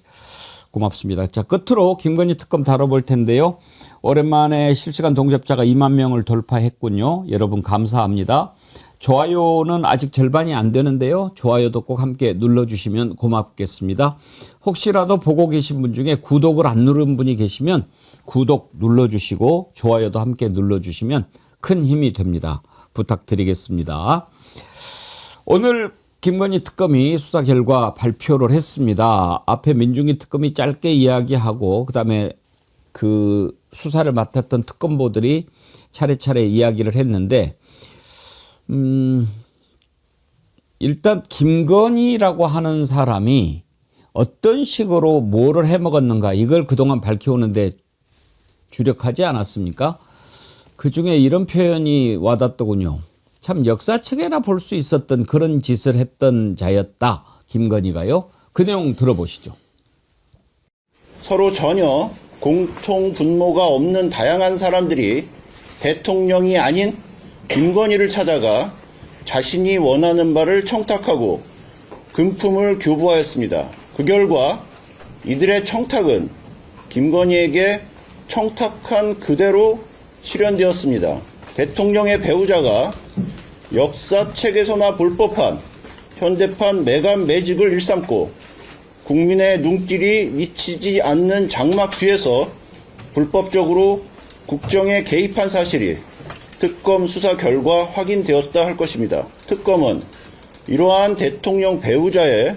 D: 고맙습니다. 자, 끝으로 김건희 특검 다뤄볼 텐데요. 오랜만에 실시간 동접자가 2만 명을 돌파했군요. 여러분 감사합니다. 좋아요는 아직 절반이 안 되는데요. 좋아요도 꼭 함께 눌러주시면 고맙겠습니다. 혹시라도 보고 계신 분 중에 구독을 안 누른 분이 계시면 구독 눌러주시고 좋아요도 함께 눌러주시면 큰 힘이 됩니다. 부탁드리겠습니다. 오늘 김건희 특검이 수사 결과 발표를 했습니다. 앞에 민중희 특검이 짧게 이야기하고 그다음에 그 수사를 맡았던 특검보들이 차례차례 이야기를 했는데 일단 김건희라고 하는 사람이 어떤 식으로 뭐를 해먹었는가 이걸 그동안 밝혀오는데 주력하지 않았습니까? 그중에 이런 표현이 와닿더군요. 참 역사책에나 볼 수 있었던 그런 짓을 했던 자였다. 김건희가요. 그 내용 들어보시죠.
M: 서로 전혀 공통 분모가 없는 다양한 사람들이 대통령이 아닌 김건희를 찾아가 자신이 원하는 바를 청탁하고 금품을 교부하였습니다. 그 결과 이들의 청탁은 김건희에게 청탁한 그대로 실현되었습니다. 대통령의 배우자가 역사책에서나 볼 법한 현대판 매감 매직을 일삼고 국민의 눈길이 미치지 않는 장막 뒤에서 불법적으로 국정에 개입한 사실이 특검 수사 결과 확인되었다 할 것입니다. 특검은 이러한 대통령 배우자의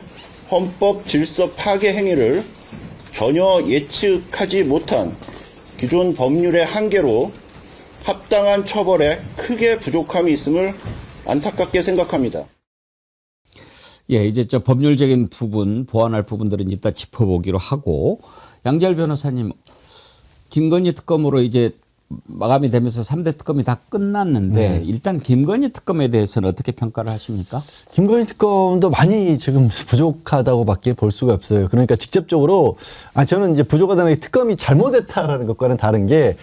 M: 헌법 질서 파괴 행위를 전혀 예측하지 못한 기존 법률의 한계로 합당한 처벌에 크게 부족함이 있음을 안타깝게 생각합니다.
D: 예, 이제 저 법률적인 부분, 보완할 부분들은 이따 짚어보기로 하고, 양지열 변호사님, 김건희 특검으로 이제 마감이 되면서 3대 특검이 다 끝났는데 일단 김건희 특검에 대해서는 어떻게 평가를 하십니까?
A: 김건희 특검도 많이 지금 부족하다고밖에 볼 수가 없어요. 그러니까 직접적으로 저는 이제 부족하다는 게 특검이 잘못했다라는 것과는 다른 게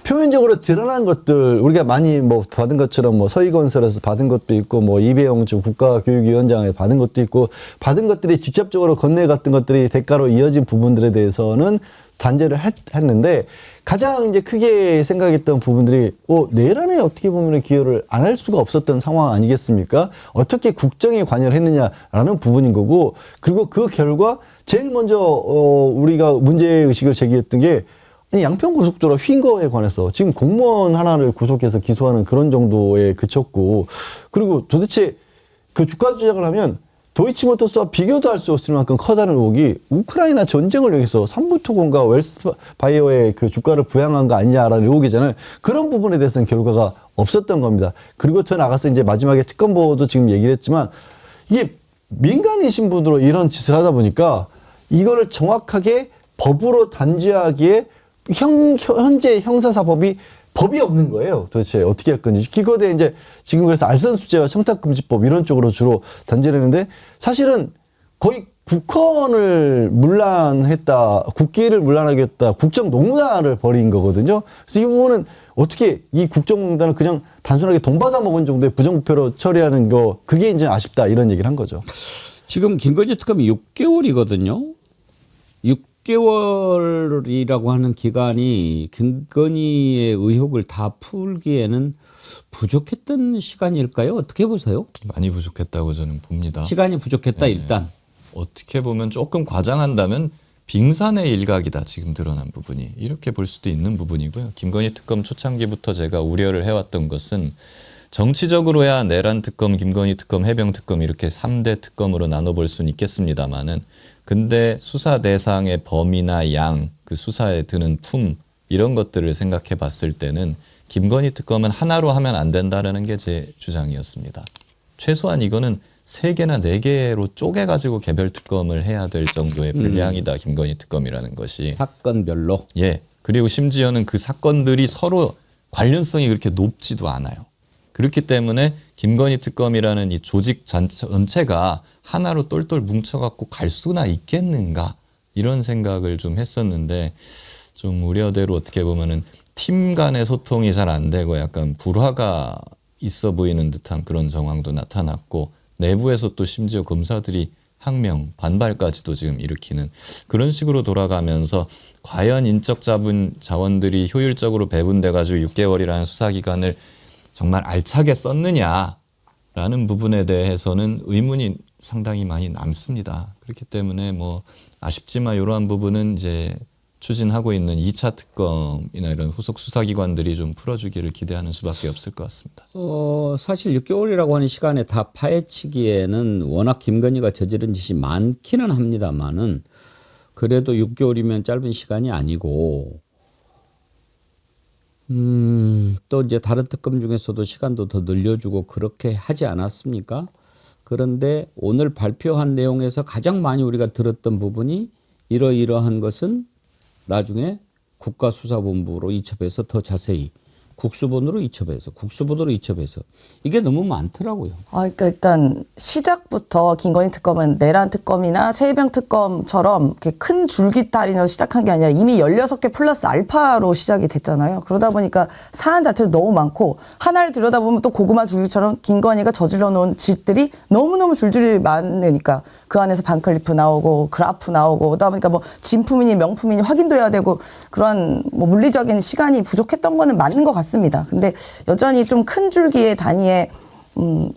A: 표면적으로 드러난 것들 우리가 많이 뭐 받은 것처럼 뭐 서희건설에서 받은 것도 있고 뭐 이배영 국가교육위원장에 받은 것도 있고 받은 것들이 직접적으로 건네갔던 것들이 대가로 이어진 부분들에 대해서는 단죄를 했는데 가장 이제 크게 생각했던 부분들이 내란에 어떻게 보면 기여를 안 할 수가 없었던 상황 아니겠습니까? 어떻게 국정에 관여를 했느냐라는 부분인 거고 그리고 그 결과 제일 먼저 우리가 문제의식을 제기했던 게 양평고속도로 휜 거에 관해서 지금 공무원 하나를 구속해서 기소하는 그런 정도에 그쳤고 그리고 도대체 그 주가 조작을 하면 도이치모터스와 비교도 할 수 없을 만큼 커다란 의혹이 우크라이나 전쟁을 위해서 삼부토건과 웰스바이오의 그 주가를 부양한 거 아니냐라는 의혹이잖아요. 그런 부분에 대해서는 결과가 없었던 겁니다. 그리고 더 나가서 이제 마지막에 특검보도 지금 얘기를 했지만 이게 민간이신 분으로 이런 짓을 하다 보니까 이거를 정확하게 법으로 단죄하기에 현재 형사사법이 법이 없는 거예요. 도대체 어떻게 할 건지. 기거대 이제 지금 그래서 알선수재와 청탁금지법 이런 쪽으로 주로 단죄를 했는데 사실은 거의 국헌을 문란했다, 국기를 문란하겠다, 국정농단을 벌인 거거든요. 그래서 이 부분은 어떻게 이 국정농단을 그냥 단순하게 돈 받아 먹은 정도의 부정부패로 처리하는 거 그게 이제 아쉽다 이런 얘기를 한 거죠.
D: 지금 김건희 특검이 6개월이거든요. 6개월이라고 하는 기간이 김건희의 의혹을 다 풀기에는 부족했던 시간일까요? 어떻게 보세요?
E: 많이 부족했다고 저는 봅니다.
D: 시간이 부족했다 일단.
E: 어떻게 보면 조금 과장한다면 빙산의 일각이다 지금 드러난 부분이. 이렇게 볼 수도 있는 부분이고요. 김건희 특검 초창기부터 제가 우려를 해왔던 것은 정치적으로야 내란 특검, 김건희 특검, 해병 특검 이렇게 3대 특검으로 나눠볼 수는 있겠습니다만은 근데 수사 대상의 범위나 양, 그 수사에 드는 품 이런 것들을 생각해 봤을 때는 김건희 특검은 하나로 하면 안 된다라는 게 제 주장이었습니다. 최소한 이거는 3개나 4개로 쪼개가지고 개별 특검을 해야 될 정도의 분량이다. 김건희 특검이라는 것이.
D: 사건별로.
E: 예. 그리고 심지어는 그 사건들이 서로 관련성이 그렇게 높지도 않아요. 그렇기 때문에 김건희 특검이라는 이 조직 전체가 하나로 똘똘 뭉쳐갖고 갈 수나 있겠는가 이런 생각을 좀 했었는데 좀 우려대로 어떻게 보면은 팀 간의 소통이 잘 안 되고 약간 불화가 있어 보이는 듯한 그런 정황도 나타났고 내부에서 또 심지어 검사들이 항명, 반발까지도 지금 일으키는 그런 식으로 돌아가면서 과연 인적 자원들이 효율적으로 배분돼가지고 6개월이라는 수사기간을 정말 알차게 썼느냐라는 부분에 대해서는 의문이 상당히 많이 남습니다. 그렇기 때문에 뭐 아쉽지만 이러한 부분은 이제 추진하고 있는 2차 특검이나 이런 후속 수사기관들이 좀 풀어주기를 기대하는 수밖에 없을 것 같습니다.
D: 사실 6개월이라고 하는 시간에 다 파헤치기에는 워낙 김건희가 저지른 짓이 많기는 합니다만은 그래도 6개월이면 짧은 시간이 아니고 또 이제 다른 특검 중에서도 시간도 더 늘려주고 그렇게 하지 않았습니까? 그런데 오늘 발표한 내용에서 가장 많이 우리가 들었던 부분이 이러이러한 것은 나중에 국가수사본부로 이첩해서 더 자세히 국수본으로 이첩해서 이게 너무 많더라고요.
C: 그러니까 일단 시작부터 김건희 특검은 내란 특검이나 최혜병 특검처럼 이렇게 큰 줄기다리로 시작한 게 아니라 이미 16개 플러스 알파로 시작이 됐잖아요. 그러다 보니까 사안 자체도 너무 많고 하나를 들여다보면 또 고구마 줄기처럼 김건희가 저질러 놓은 짓들이 너무너무 줄줄이 많으니까 그 안에서 반클리프 나오고 그래프 나오고 그러다 보니까 뭐 진품이니 명품이니 확인도 해야 되고 그런 뭐 물리적인 시간이 부족했던 거는 맞는 것 같습니다. 근데 여전히 좀 큰 줄기의 단위의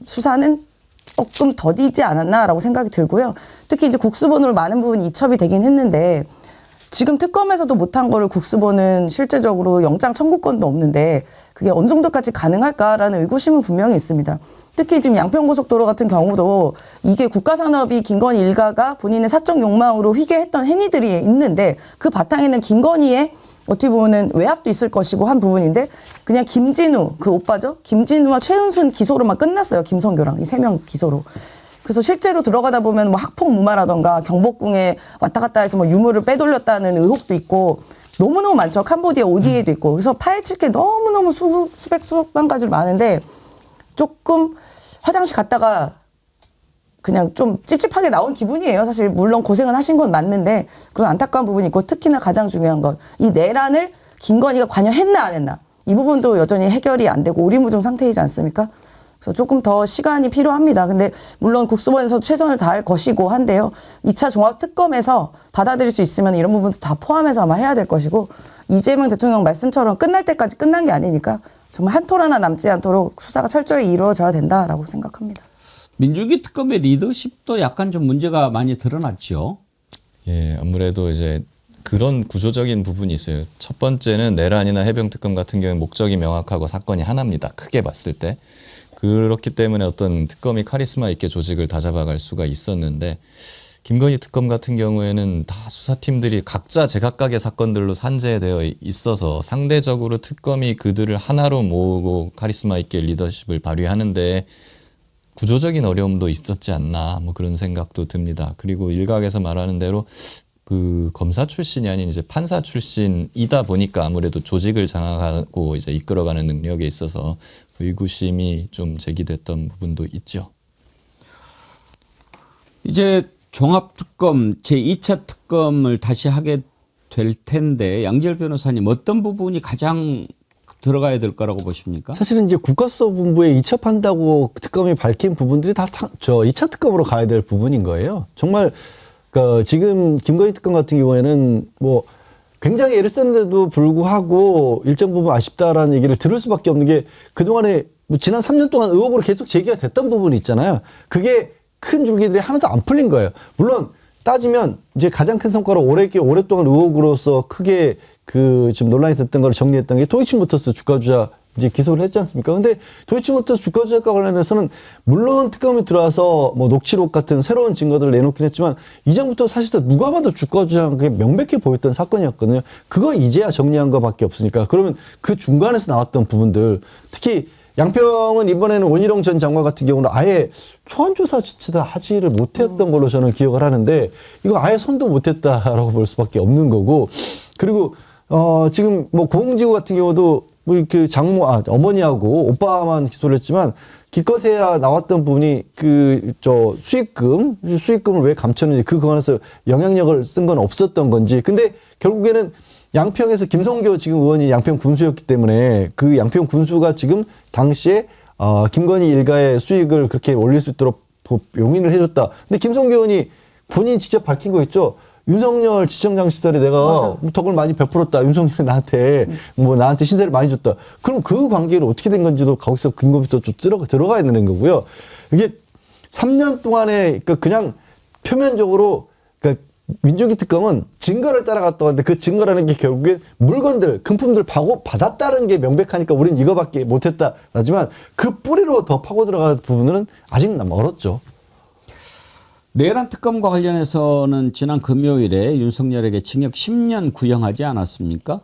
C: 수사는 조금 더디지 않았나라고 생각이 들고요. 특히 이제 국수본으로 많은 부분이 이첩이 되긴 했는데 지금 특검에서도 못한 거를 국수본은 실제적으로 영장 청구권도 없는데 그게 어느 정도까지 가능할까라는 의구심은 분명히 있습니다. 특히 지금 양평고속도로 같은 경우도 이게 국가산업이 김건희 일가가 본인의 사적 욕망으로 휘게했던 행위들이 있는데 그 바탕에는 김건희의 어떻게 보면은 외압도 있을 것이고 한 부분인데 그냥 김진우 그 오빠죠. 김진우와 최은순 기소로만 끝났어요. 김성교랑 이 3명 기소로. 그래서 실제로 들어가다 보면 뭐 학폭 무마라던가 경복궁에 왔다 갔다 해서 뭐 유물을 빼돌렸다는 의혹도 있고 너무너무 많죠. 캄보디아 ODA도 있고. 그래서 파헤칠 게 너무너무 수백만 가지로 많은데 조금 화장실 갔다가 그냥 좀 찝찝하게 나온 기분이에요. 사실 물론 고생은 하신 건 맞는데 그런 안타까운 부분이 있고 특히나 가장 중요한 건 이 내란을 김건희가 관여했나 안 했나 이 부분도 여전히 해결이 안 되고 오리무중 상태이지 않습니까? 그래서 조금 더 시간이 필요합니다. 근데 물론 국수본에서 최선을 다할 것이고 한데요. 2차 종합특검에서 받아들일 수 있으면 이런 부분도 다 포함해서 아마 해야 될 것이고 이재명 대통령 말씀처럼 끝날 때까지 끝난 게 아니니까 정말 한 톨 하나 남지 않도록 수사가 철저히 이루어져야 된다라고 생각합니다.
D: 민주기 특검의 리더십도 약간 좀 문제가 많이 드러났죠.
E: 예, 아무래도 이제 그런 구조적인 부분이 있어요. 첫 번째는 내란이나 해병 특검 같은 경우에 목적이 명확하고 사건이 하나입니다. 크게 봤을 때. 그렇기 때문에 어떤 특검이 카리스마 있게 조직을 다잡아갈 수가 있었는데 김건희 특검 같은 경우에는 다 수사팀들이 각자 제각각의 사건들로 산재되어 있어서 상대적으로 특검이 그들을 하나로 모으고 카리스마 있게 리더십을 발휘하는데 구조적인 어려움도 있었지 않나 뭐 그런 생각도 듭니다. 그리고 일각에서 말하는 대로 그 검사 출신이 아닌 이제 판사 출신이다 보니까 아무래도 조직을 장악하고 이제 이끌어가는 능력에 있어서 의구심이 좀 제기됐던 부분도 있죠.
D: 이제 종합특검 제2차 특검을 다시 하게 될 텐데 양지열 변호사님 어떤 부분이 가장 들어가야 될 거라고 보십니까?
A: 사실은 이제 국가수사본부에 이첩한다고 특검이 밝힌 부분들이 다 2차 특검으로 가야 될 부분인 거예요. 정말 그러니까 지금 김건희 특검 같은 경우에는 뭐 굉장히 애를 쓰는데도 불구하고 일정 부분 아쉽다라는 얘기를 들을 수밖에 없는 게 그동안에 뭐 지난 3년 동안 의혹으로 계속 제기가 됐던 부분이 있잖아요. 그게 큰 줄기들이 하나도 안 풀린 거예요. 물론 따지면 이제 가장 큰 성과로 오랫동안 의혹으로서 크게 그 지금 논란이 됐던 걸 정리했던 게 도이치모터스 주가 조작 이제 기소를 했지 않습니까? 근데 도이치모터스 주가 조작과 관련해서는 물론 특검이 들어와서 뭐 녹취록 같은 새로운 증거들을 내놓긴 했지만 이전부터 사실상 누가 봐도 주가 조작이 명백히 보였던 사건이었거든요. 그거 이제야 정리한 거밖에 없으니까 그러면 그 중간에서 나왔던 부분들 특히 양평은 이번에는 원희룡 전 장관 같은 경우는 아예 초안조사 자체를 하지를 못했던 걸로 저는 기억을 하는데 이거 아예 손도 못했다라고 볼 수밖에 없는 거고 그리고 지금 뭐 고흥지구 같은 경우도 뭐 그 어머니하고 오빠만 기소를 했지만 기껏해야 나왔던 부분이 수익금을 왜 감췄는지 그 관해서 영향력을 쓴 건 없었던 건지 근데 결국에는 양평에서 김성교 지금 의원이 양평 군수였기 때문에 그 양평 군수가 지금 당시에 김건희 일가의 수익을 그렇게 올릴 수 있도록 용인을 해줬다. 근데 김성교 의원이 본인이 직접 밝힌 거 있죠. 윤석열 지청장 시절에 내가 덕을 많이 베풀었다. 윤석열이 나한테 신세를 많이 줬다. 그럼 그 관계는 어떻게 된 건지도 거기서 근거부터 좀 들어가야 되는 거고요. 이게 3년 동안에 그냥 표면적으로 민주기 특검은 증거를 따라갔다 왔는데 그 증거라는 게 결국에 물건들, 금품들 받았다는 게 명백하니까 우린 이거밖에 못했다. 하지만 그 뿌리로 더 파고 들어갈 부분은 아직 멀었죠.
D: 내란 특검과 관련해서는 지난 금요일에 윤석열에게 징역 10년 구형하지 않았습니까?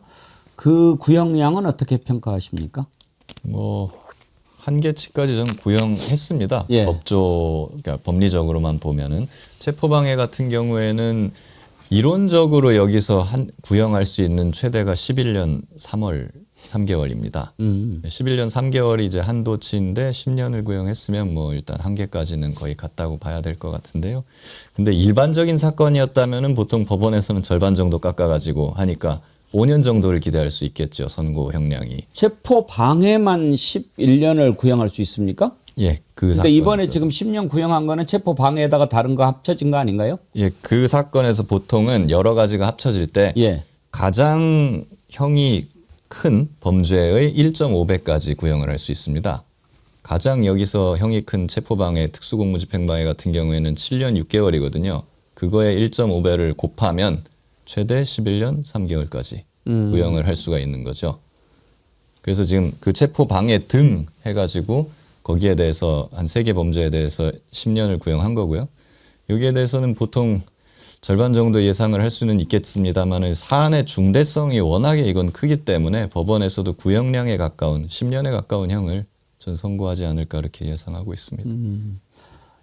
D: 그 구형량은 어떻게 평가하십니까?
E: 뭐 한계치까지 좀 구형했습니다.
D: 예.
E: 그러니까 법리적으로만 보면은 체포방해 같은 경우에는 이론적으로 여기서 구형할 수 있는 최대가 11년 3개월입니다. 11년 3개월이 이제 한도치인데 10년을 구형했으면 뭐 일단 한계까지는 거의 갔다고 봐야 될 것 같은데요. 근데 일반적인 사건이었다면은 보통 법원에서는 절반 정도 깎아가지고 하니까 5년 정도를 기대할 수 있겠죠. 선고 형량이.
D: 체포 방해만 11년을 구형할 수 있습니까?
E: 예, 그
D: 근데 이번에 지금 10년 구형한 거는 체포 방해에다가 다른 거 합쳐진 거 아닌가요?
E: 예, 그 사건에서 보통은 여러 가지가 합쳐질 때
D: 예.
E: 가장 형이 큰 범죄의 1.5배까지 구형을 할 수 있습니다. 가장 여기서 형이 큰 체포방해, 특수공무집행방해 같은 경우에는 7년 6개월이거든요. 그거에 1.5배를 곱하면 최대 11년 3개월까지 구형을 할 수가 있는 거죠. 그래서 지금 그 체포방해 등 해가지고 거기에 대해서 한 3개 범죄에 대해서 10년을 구형한 거고요. 여기에 대해서는 보통 절반 정도 예상을 할 수는 있겠습니다만 사안의 중대성이 워낙에 이건 크기 때문에 법원에서도 구형량에 가까운 10년에 가까운 형을 전 선고하지 않을까 이렇게 예상하고 있습니다.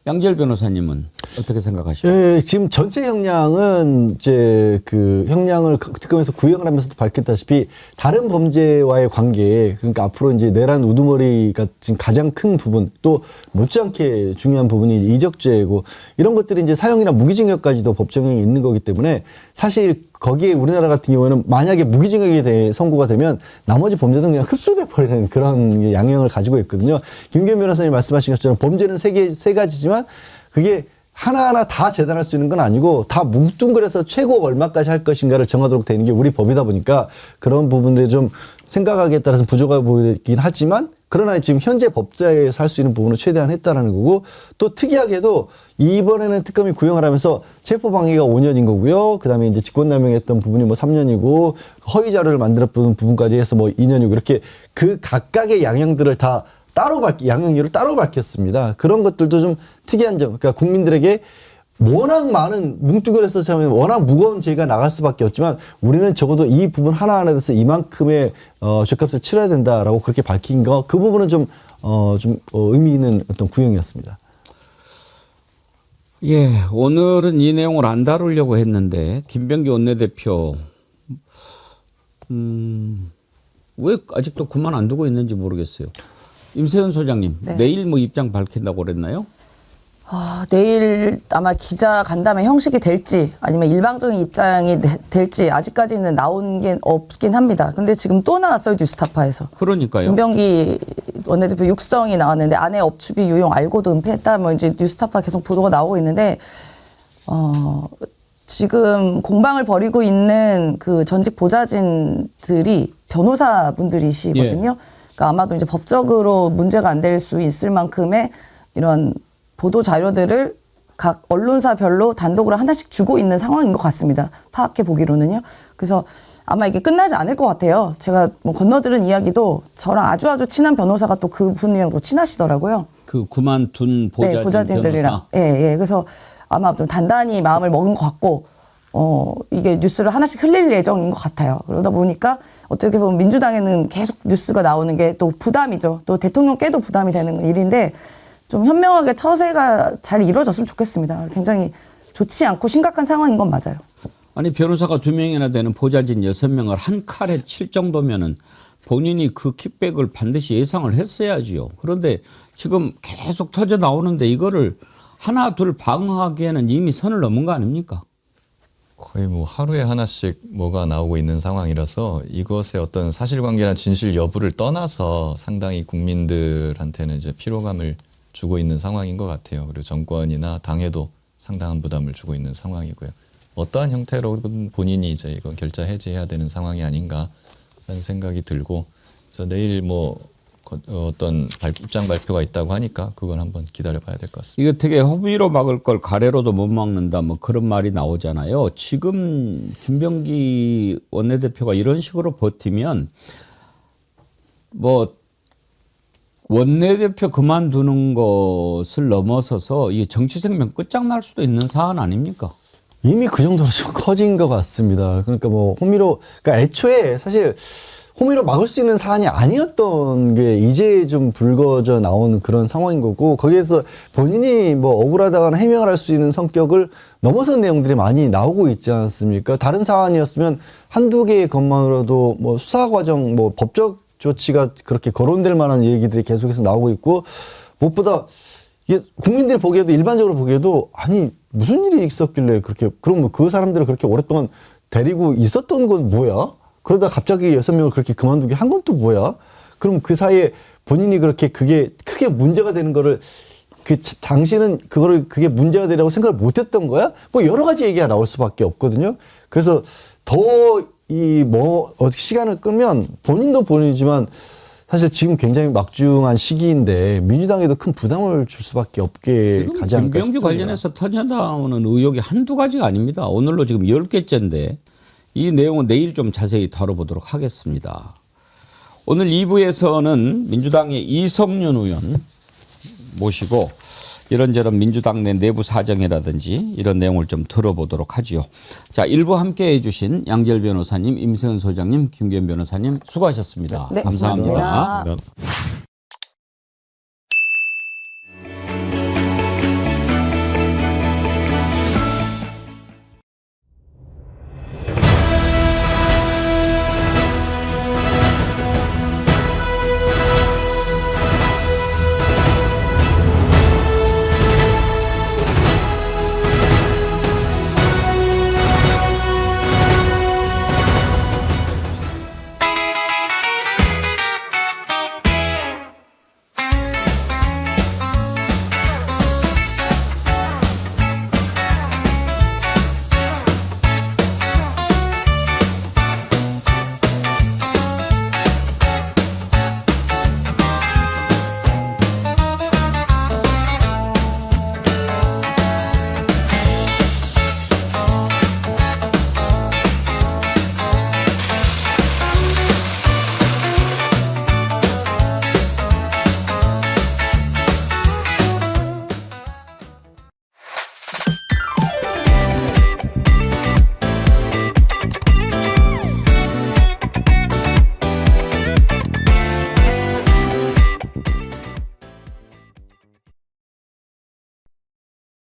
D: 양지열 변호사님은 어떻게 생각하십니까?
A: 예, 지금 전체 형량은 이제 그 형량을 특검에서 구형을 하면서도 밝혔다시피 다른 범죄와의 관계, 그러니까 앞으로 이제 내란 우두머리가 지금 가장 큰 부분, 또 못지않게 중요한 부분이 이적죄고 이런 것들이 이제 사형이나 무기징역까지도 법정형이 있는 거기 때문에 사실 거기에 우리나라 같은 경우에는 만약에 무기징역이 선고가 되면 나머지 범죄들은 그냥 흡수돼 버리는 그런 양형을 가지고 있거든요. 김기현 변호사님 말씀하신 것처럼 범죄는 세 가지지만 그게 하나하나 다 재단할 수 있는 건 아니고 다 뭉뚱그려서 최고 얼마까지 할 것인가를 정하도록 되는 게 우리 법이다 보니까 그런 부분들이 좀 생각하기에 따라서 부족해 보이긴 하지만 그러나 지금 현재 법제에서 할 수 있는 부분을 최대한 했다라는 거고 또 특이하게도 이번에는 특검이 구형을 하면서 체포방해가 5년인 거고요. 그다음에 이제 직권남용했던 부분이 뭐 3년이고 허위 자료를 만들었던 부분까지 해서 뭐 2년이고 이렇게 그 각각의 양형들을 다 따로 양형률을 따로 밝혔습니다. 그런 것들도 좀 특이한 점. 그러니까 국민들에게 워낙 많은 뭉뚱그려서 하면 워낙 무거운 죄가 나갈 수밖에 없지만 우리는 적어도 이 부분 하나하나에 대해서 이만큼의 죄값을 치러야 된다라고 그렇게 밝힌 거 그 부분은 좀 의미 있는 어떤 구형이었습니다.
D: 예, 오늘은 이 내용을 안 다루려고 했는데 김병기 원내대표 왜 아직도 그만 안 두고 있는지 모르겠어요. 임세현 소장님,
C: 네.
D: 내일 뭐 입장 밝힌다고 그랬나요?
C: 내일 아마 기자 간담회 형식이 될지 아니면 일방적인 입장이 될지 아직까지는 나온 게 없긴 합니다. 근데 지금 또 나왔어요, 뉴스타파에서.
D: 그러니까요.
C: 김병기 원내대표 육성이 나왔는데 아내 업추비 유용 알고도 은폐했다. 뭐 이제 뉴스타파 계속 보도가 나오고 있는데 지금 공방을 벌이고 있는 그 전직 보좌진들이 변호사분들이시거든요. 그러니까 아마도 이제 법적으로 문제가 안 될 수 있을 만큼의 이런 보도 자료들을 각 언론사별로 단독으로 하나씩 주고 있는 상황인 것 같습니다. 파악해 보기로는요. 그래서 아마 이게 끝나지 않을 것 같아요. 제가 뭐 건너들은 이야기도 저랑 아주 친한 변호사가 또 그분이랑 또 친하시더라고요.
D: 그 그만둔 보좌진
C: 보좌진들이랑.
D: 변호사.
C: 예. 그래서 아마 좀 단단히 마음을 먹은 것 같고, 이게 뉴스를 하나씩 흘릴 예정인 것 같아요. 그러다 보니까 어떻게 보면 민주당에는 계속 뉴스가 나오는 게 또 부담이죠. 또 대통령께도 부담이 되는 일인데 좀 현명하게 처세가 잘 이루어졌으면 좋겠습니다. 굉장히 좋지 않고 심각한 상황인 건 맞아요.
D: 아니 변호사가 2명이나 되는 보좌진 6명을 한 칼에 칠 정도면은 본인이 그 킥백을 반드시 예상을 했어야지요. 그런데 지금 계속 터져 나오는데 이거를 하나 둘 방어하기에는 이미 선을 넘은 거 아닙니까?
E: 거의 뭐 하루에 하나씩 뭐가 나오고 있는 상황이라서 이것의 어떤 사실관계나 진실 여부를 떠나서 상당히 국민들한테는 이제 피로감을 주고 있는 상황인 것 같아요. 그리고 정권이나 당에도 상당한 부담을 주고 있는 상황이고요. 어떠한 형태로든 본인이 이제 이거 결자 해지해야 되는 상황이 아닌가 하는 생각이 들고, 그래서 내일 뭐 어떤 입장 발표가 있다고 하니까 그건 한번 기다려봐야 될 것 같습니다.
D: 이거 되게 허위로 막을 걸 가래로도 못 막는다 뭐 그런 말이 나오잖아요. 지금 김병기 원내대표가 이런 식으로 버티면 뭐 원내대표 그만두는 것을 넘어서서 이 정치 생명 끝장날 수도 있는 사안 아닙니까?
A: 이미 그 정도로 좀 커진 것 같습니다. 그러니까 뭐 그러니까 애초에 사실 호미로 막을 수 있는 사안이 아니었던 게 이제 좀 불거져 나오는 그런 상황인 거고, 거기에서 본인이 뭐 억울하다거나 해명을 할 수 있는 성격을 넘어선 내용들이 많이 나오고 있지 않습니까? 다른 사안이었으면 한두 개의 것만으로도 뭐 수사 과정, 뭐 법적 조치가 그렇게 거론될 만한 얘기들이 계속해서 나오고 있고, 무엇보다 이게 국민들이 보기에도, 일반적으로 보기에도, 아니 무슨 일이 있었길래 그렇게, 그럼 뭐 그 사람들을 그렇게 오랫동안 데리고 있었던 건 뭐야? 그러다 갑자기 6명을 그렇게 그만두게 한 건 또 뭐야? 그럼 그 사이에 본인이 그렇게 그게 크게 문제가 되는 거를, 당신은 그게 문제가 되라고 생각을 못 했던 거야? 뭐 여러 가지 얘기가 나올 수밖에 없거든요. 그래서 시간을 끄면 본인도 본인이지만 사실 지금 굉장히 막중한 시기인데 민주당에도 큰 부담을 줄 수밖에 없게 가지 않을까
D: 김병기
A: 싶습니다.
D: 관련해서 터져나오는 의혹이 한두 가지가 아닙니다. 오늘로 지금 10개째인데 이 내용은 내일 좀 자세히 다뤄보도록 하겠습니다. 오늘 2부에서는 민주당의 이성윤 의원 모시고 이런저런 민주당 내 내부 사정이라든지 이런 내용을 좀 들어보도록 하지요. 자, 1부 함께 해주신 양재열 변호사님, 임세은 소장님, 김규현 변호사님 수고하셨습니다.
C: 네,
D: 감사합니다.
C: 고맙습니다.